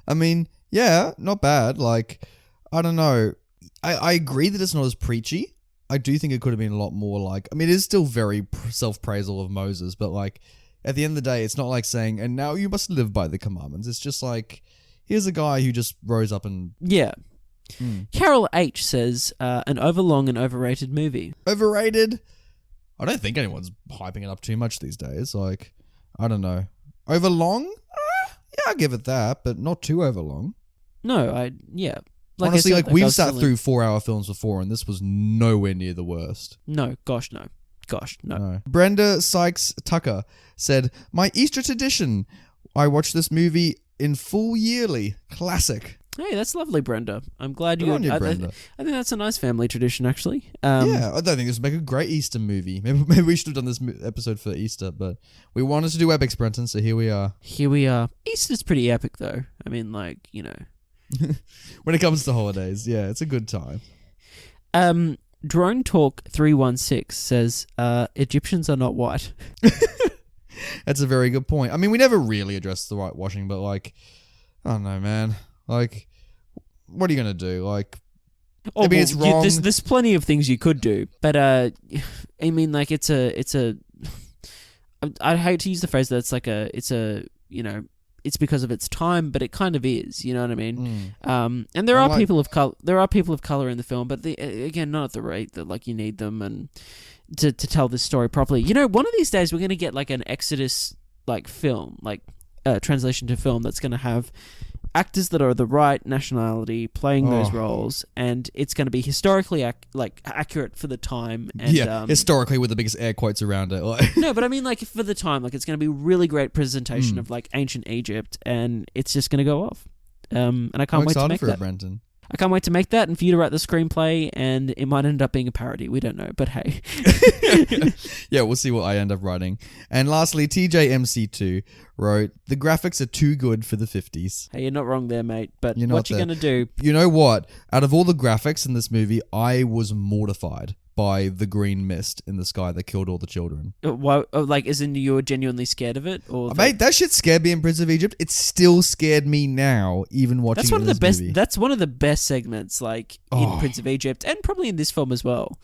I mean, yeah, not bad. Like, I don't know. I agree that it's not as preachy. I do think it could have been a lot more like... I mean, it is still very self-praisal of Moses, but like, at the end of the day, it's not like saying, and now you must live by the commandments. It's just like, here's a guy who just rose up and... Yeah. Carol H. says, an overlong and overrated movie. Overrated? I don't think anyone's hyping it up too much these days. Like, I don't know. Overlong? Yeah, I'll give it that, but not too overlong. No, yeah. Like honestly, I said, like we've sat through 4-hour films before, and this was nowhere near the worst. No, gosh, no. Gosh, no. No. Brenda Sykes Tucker said, "My Easter tradition. I watch this movie in full yearly. Classic." Hey, that's lovely, Brenda. I'm glad Good you. on you, Brenda. I think that's a nice family tradition, actually. Yeah, I don't think this would make a great Easter movie. Maybe we should have done this episode for Easter, but we wanted to do epics, Brenton, so here we are. Here we are. Easter's pretty epic, though. I mean, like, you know. When it comes to holidays, yeah, it's a good time. Drone Talk 316 says, Egyptians are not white. That's a very good point. I mean, we never really addressed the whitewashing, but like, I don't know, man. Like, what are you gonna do? Like, I mean, it's wrong. There's plenty of things you could do, but I mean, like, it's a. I hate to use the phrase that it's a you know, it's because of its time, but it kind of is. You know what I mean? And there are people of color. There are people of color in the film, but again, not at the rate that like you need them and to tell this story properly. You know, one of these days we're gonna get like an Exodus like film, like translation to film that's gonna have actors that are the right nationality playing those roles, and it's going to be historically accurate for the time. And, historically with the biggest air quotes around it. No, but I mean, like, for the time, like, it's going to be really great presentation of like ancient Egypt, and it's just going to go off. And I can't wait to make that. Brenton. I can't wait to make that and for you to write the screenplay, and it might end up being a parody. We don't know, but hey. Yeah, we'll see what I end up writing. And lastly, TJMC2 wrote, "The graphics are too good for the 50s. Hey, you're not wrong there, mate, but You're what you going to do? You know what? Out of all the graphics in this movie, I was mortified by the green mist in the sky that killed all the children. Why, like, isn't you were genuinely scared of it? Or mate, that shit scared me in Prince of Egypt. It still scared me now, even watching that's one it of the best. movie. That's one of the best segments, like in Prince of Egypt, and probably in this film as well.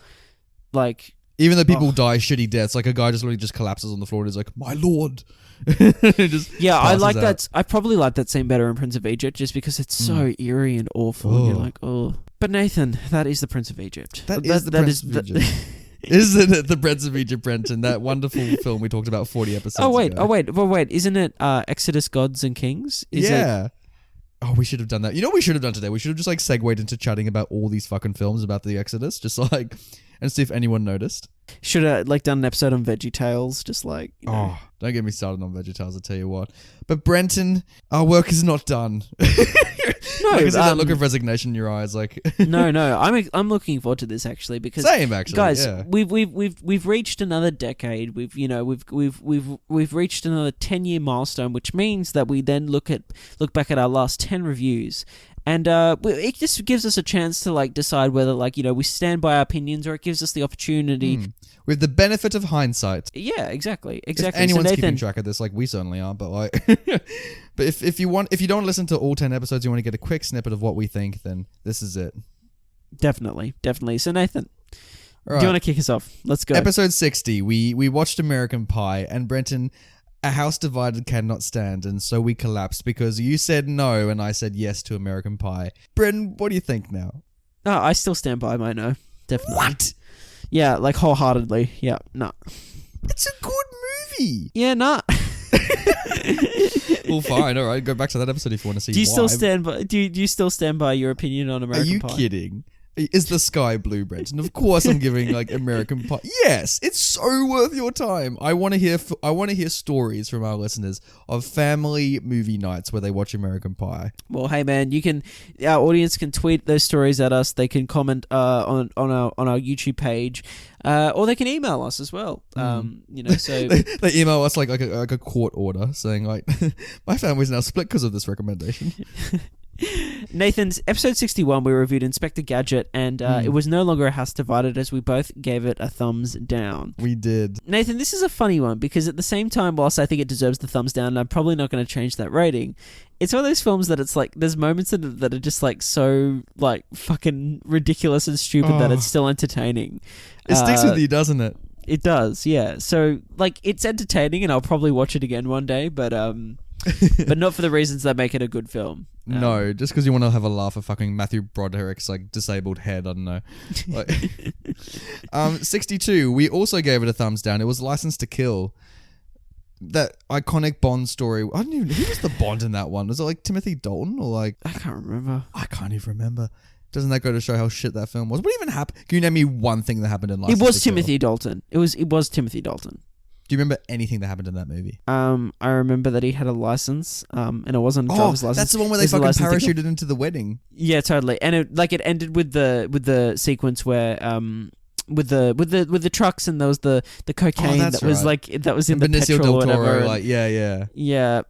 Like, even though people die shitty deaths, like a guy just literally just collapses on the floor and is like, "My lord." I like that. I probably like that scene better in Prince of Egypt, just because it's so eerie and awful. And you're like, oh. But Nathan, that is the Prince of Egypt. That is the Prince of Egypt. Isn't it the Prince of Egypt, Brenton? That wonderful film we talked about 40 episodes ago. Oh wait, isn't it Exodus Gods and Kings? Oh, we should have done that. You know what we should have done today? We should have just like segued into chatting about all these fucking films about the Exodus, just like, and see if anyone noticed. Should have like done an episode on VeggieTales, just like, you know. Oh, don't get me started on VeggieTales, I'll tell you what. But Brenton, our work is not done. No, I can see that look of resignation in your eyes, like. No, I'm looking forward to this actually, because same actually, guys, yeah. we've reached another decade. We've reached another 10-year milestone, which means that we then look back at our last 10 reviews. And it just gives us a chance to like decide whether like, you know, we stand by our opinions, or it gives us the opportunity with the benefit of hindsight. Yeah, exactly. If anyone's keeping track of this, like we certainly are, but like, but if you don't listen to all 10 episodes, you want to get a quick snippet of what we think, then this is it. Definitely. So Nathan, right. Do you want to kick us off? Let's go. Episode 60. We watched American Pie, and Brenton, a house divided cannot stand, and so we collapsed because you said no and I said yes to American Pie. Brenton, what do you think now? Oh, I still stand by my no. Definitely. What? Yeah, like wholeheartedly. Yeah, no. It's a good movie. Yeah, nah. Well, fine. All right, go back to that episode if you want to see. Do you still stand by? Do you still stand by your opinion on American Pie? Are you kidding? Is the sky blue, Brenton? Of course, I'm giving like American Pie. Yes, it's so worth your time. I want to hear stories from our listeners of family movie nights where they watch American Pie. Well, hey man, our audience can tweet those stories at us. They can comment on our YouTube page, or they can email us as well. You know, so they email us like a court order saying like, my family's now split because of this recommendation. Nathan's episode 61, we reviewed Inspector Gadget, and it was no longer a house divided, as we both gave it a thumbs down. We did. Nathan, this is a funny one, because at the same time, whilst I think it deserves the thumbs down, and I'm probably not going to change that rating, it's one of those films that it's like, there's moments in it that are just like so like fucking ridiculous and stupid that it's still entertaining. It sticks with you, doesn't it? It does, yeah. So like, it's entertaining, and I'll probably watch it again one day, but not for the reasons that make it a good film. No, just because you want to have a laugh at fucking Matthew Broderick's like disabled head. I don't know. Like, 62. We also gave it a thumbs down. It was License to Kill. That iconic Bond story. I don't even. Who was the Bond in that one? Was it like Timothy Dalton or like? I can't remember. I can't even remember. Doesn't that go to show how shit that film was? What even happened? Can you name me one thing that happened in License It was to Kill? Timothy Dalton. It was Timothy Dalton. Do you remember anything that happened in that movie? I remember that he had a license, and it wasn't a driver's license. That's the one where they fucking parachuted into the wedding. Yeah, totally. And it ended with the sequence where with the trucks, and there was the cocaine that was right. that was in the Benicio petrol del or Toro, whatever. like Yeah.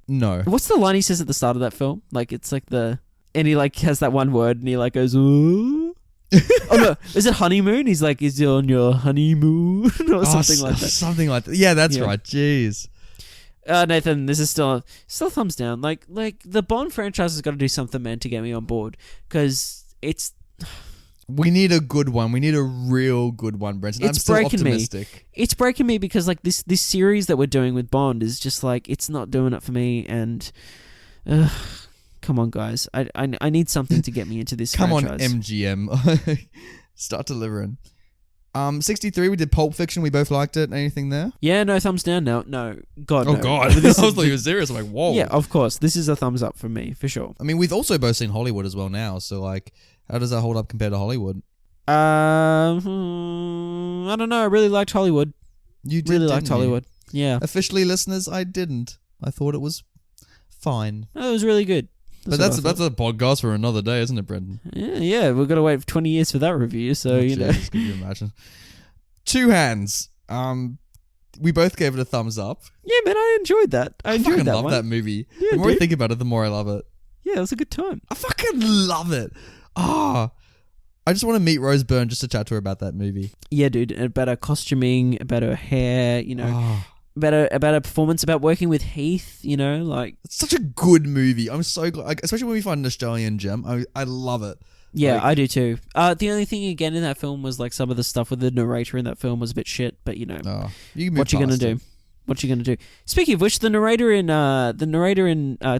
No. What's the line he says at the start of that film? Like it's like and he like has that one word, and he like goes, ooh. Oh no, is it honeymoon? He's like, is it on your honeymoon or something like that? Something like that. Yeah, that's right. Jeez. Nathan, this is still thumbs down. Like the Bond franchise has got to do something, man, to get me on board, because it's. We need a good one. We need a real good one, Brenton. It's I'm still breaking optimistic. me. It's breaking me because like this series that we're doing with Bond is just like, it's not doing it for me, and come on, guys. I need something to get me into this Come franchise. on, MGM. Start delivering. 63, we did Pulp Fiction. We both liked it. Anything there? Yeah, no, thumbs down now. No. God, Oh, no. God. I was like, you were serious. I'm like, whoa. Yeah, of course. This is a thumbs up for me, for sure. I mean, we've also both seen Hollywood as well now. So, like, how does that hold up compared to Hollywood? I don't know. I really liked Hollywood. You did, Really liked didn't you? Hollywood. Yeah. Officially, listeners, I didn't. I thought it was fine. It was really good. But that's a podcast for another day, isn't it, Brenton? Yeah. We've got to wait for 20 years for that review, so, you know. Can you imagine? Two Hands. We both gave it a thumbs up. Yeah, man, I enjoyed that. I enjoyed fucking that love one. that movie. Yeah, The more I dude. think about it, the more I love it. Yeah, it was a good time. I fucking love it. I just want to meet Rose Byrne just to chat to her about that movie. Yeah, dude. About her costuming, about her hair, you know. Oh, About her performance, about working with Heath, you know, like. it's such a good movie. I'm so glad, like, especially when we find an Australian gem. I love it. Yeah, Like- I do too. The only thing again in that film was like some of the stuff with the narrator in that film was a bit shit, but you know, You can move what you gonna past do? it. What you gonna do? Speaking of which, the narrator in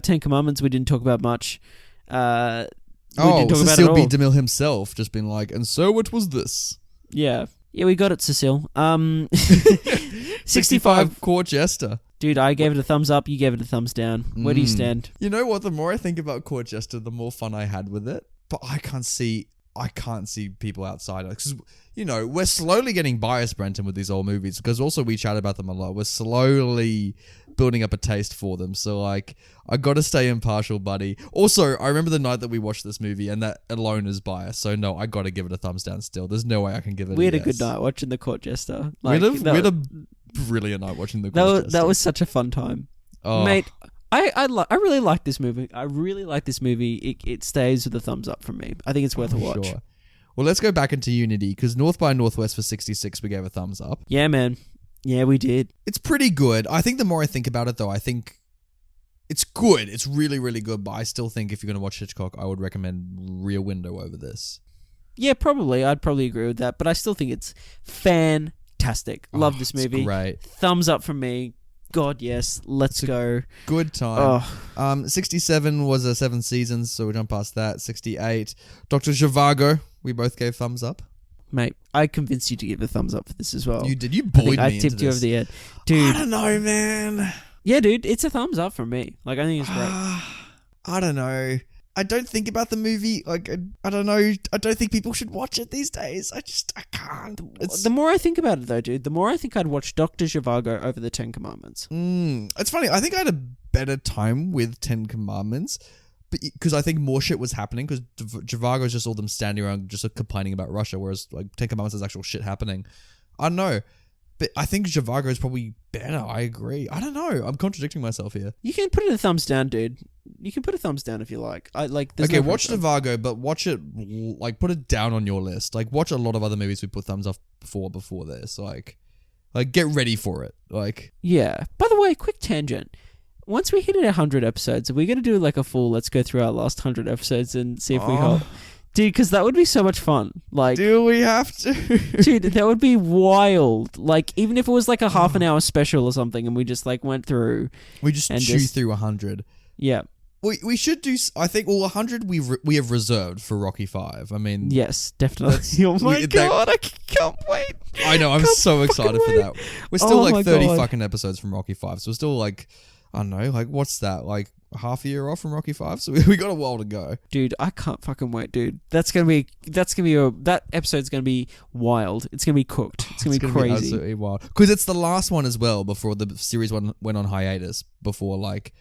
Ten Commandments we didn't talk about much. We didn't talk about Cecile it B. all. DeMille himself just been like, and so what was this? Yeah, we got it, Cecile. 65. Court Jester. Dude, I gave it a thumbs up. You gave it a thumbs down. Where do you stand? You know what? The more I think about Court Jester, the more fun I had with it. But I can't see people outside because you know we're slowly getting biased, Brenton, with these old movies because also we chat about them a lot. We're slowly building up a taste for them. So like, I got to stay impartial, buddy. Also, I remember the night that we watched this movie, and that alone is bias. So no, I got to give it a thumbs down. Still, there's no way I can give it. We had a yes. good night watching The Court Jester. We had a brilliant night watching the. Court Jester. That was such a fun time, mate. I really like this movie. I really like this movie. It stays with a thumbs up from me. I think it's worth a watch. Sure. Well, let's go back into Unity because North by Northwest for 66 we gave a thumbs up. Yeah, man. Yeah, we did. It's pretty good. I think the more I think about it, though, I think it's good. It's really, really good. But I still think if you're going to watch Hitchcock, I would recommend Rear Window over this. Yeah, probably. I'd probably agree with that. But I still think it's fantastic. Love this movie. It's great. Thumbs up from me. God, yes. Let's go. Good time. Oh. 67 was a 7 seasons, so we jump past that. 68. Dr. Zhivago, we both gave thumbs up. Mate, I convinced you to give a thumbs up for this as well. You did. You bullied me I into tipped you this. over the edge. Dude. I don't know, man. Yeah, dude. It's a thumbs up from me. Like, I think it's great. I don't know. I don't think about the movie. Like, I don't know. I don't think people should watch it these days. I can't. The more I think about it, though, dude, the more I think I'd watch Dr. Zhivago over the Ten Commandments. It's funny. I think I had a better time with 10 Commandments because I think more shit was happening because Zhivago is just all them standing around just complaining about Russia, whereas like 10 Commandments is actual shit happening. I don't know. But I think Zhivago is probably better. I agree. I don't know. I'm contradicting myself here. You can put it a thumbs down, dude. You can put a thumbs down if you like. Okay, watch Zhivago, but watch it, like, put it down on your list. Like, watch a lot of other movies we put thumbs up before this. Like, get ready for it. Like, yeah. By the way, quick tangent. Once we hit 100 episodes, are we going to do like a full let's go through our last 100 episodes and see if we help? Dude, because that would be so much fun. Like, do we have to? Dude, that would be wild. Like, even if it was like a half an hour special or something and we just like went through. We just chew through 100. Yeah. We should do, I think, 100 we have reserved for Rocky 5. I mean... Yes, definitely. Oh my God, I can't wait. I know, I'm so excited for that. We're still like 30 God. fucking episodes from Rocky 5, so we're still like... I don't know, like, what's that? Like, half a year off from Rocky 5? So we got a while to go. Dude, I can't fucking wait, dude. That episode's gonna be wild. It's gonna be cooked. It's gonna be crazy. Be absolutely wild. Because it's the last one as well before the series went on hiatus, before, like,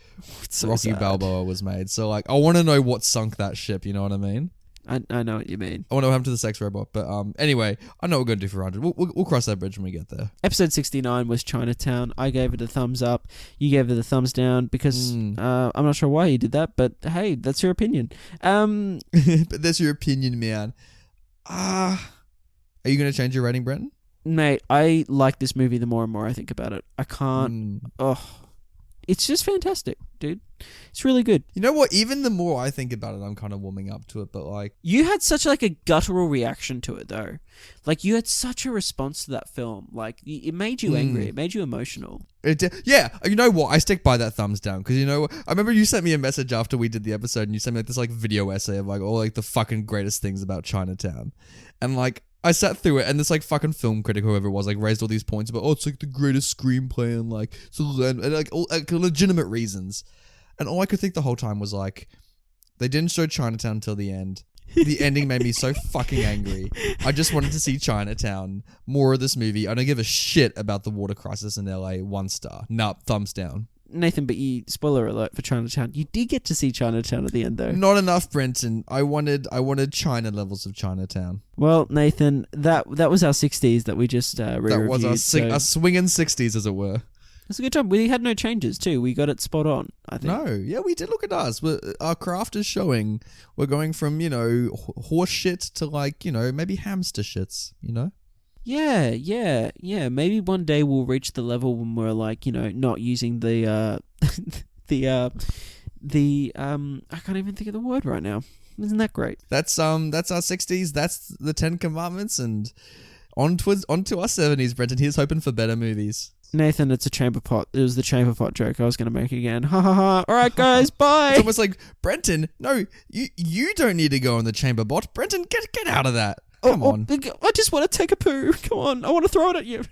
So Rocky sad. Balboa was made. So, like, I want to know what sunk that ship, you know what I mean? I know what you mean. I want to know what happened to the sex robot. But anyway, I know what we're going to do for 100. We'll cross that bridge when we get there. Episode 69 was Chinatown. I gave it a thumbs up. You gave it a thumbs down because I'm not sure why you did that, but hey, that's your opinion. But that's your opinion, man. Are you going to change your rating, Brenton? Mate, I like this movie the more and more I think about it. I can't... It's just fantastic, dude. It's really good. You know what? Even the more I think about it, I'm kind of warming up to it, but like... You had such like a guttural reaction to it, though. Like, you had such a response to that film. Like, it made you angry. It made you emotional. Yeah, you know what? I stick by that thumbs down, because you know what? I remember you sent me a message after we did the episode, and you sent me like this like video essay of like all like the fucking greatest things about Chinatown. And like... I sat through it, and this like fucking film critic, whoever it was, like raised all these points about, it's like the greatest screenplay and like, and like all like, legitimate reasons. And all I could think the whole time was like, they didn't show Chinatown till the end. The ending made me so fucking angry. I just wanted to see Chinatown, more of this movie. I don't give a shit about the water crisis in LA. 1 star. Nah, thumbs down. Nathan, but spoiler alert for Chinatown. You did get to see Chinatown at the end, though. Not enough, Brenton. I wanted China levels of Chinatown. Well, Nathan, that was our 60s that we just re-reviewed. That was our swinging 60s, as it were. It's a good job. We had no changes, too. We got it spot on, I think. No, yeah, we did. Look at us. Our craft is showing. We're going from, horse shit to like, maybe hamster shits, Yeah. Maybe one day we'll reach the level when we're like, not using the I can't even think of the word right now. Isn't that great? That's our 60s. That's the 10 Commandments, and on to our 70s, Brenton. Here's hoping for better movies. Nathan, it's a chamber pot. It was the chamber pot joke I was going to make again. Ha ha ha. All right, guys, bye. It's almost like, Brenton, no, you don't need to go in the chamber bot. Brenton, get out of that. Come on. I just want to take a poo. Come on. I want to throw it at you.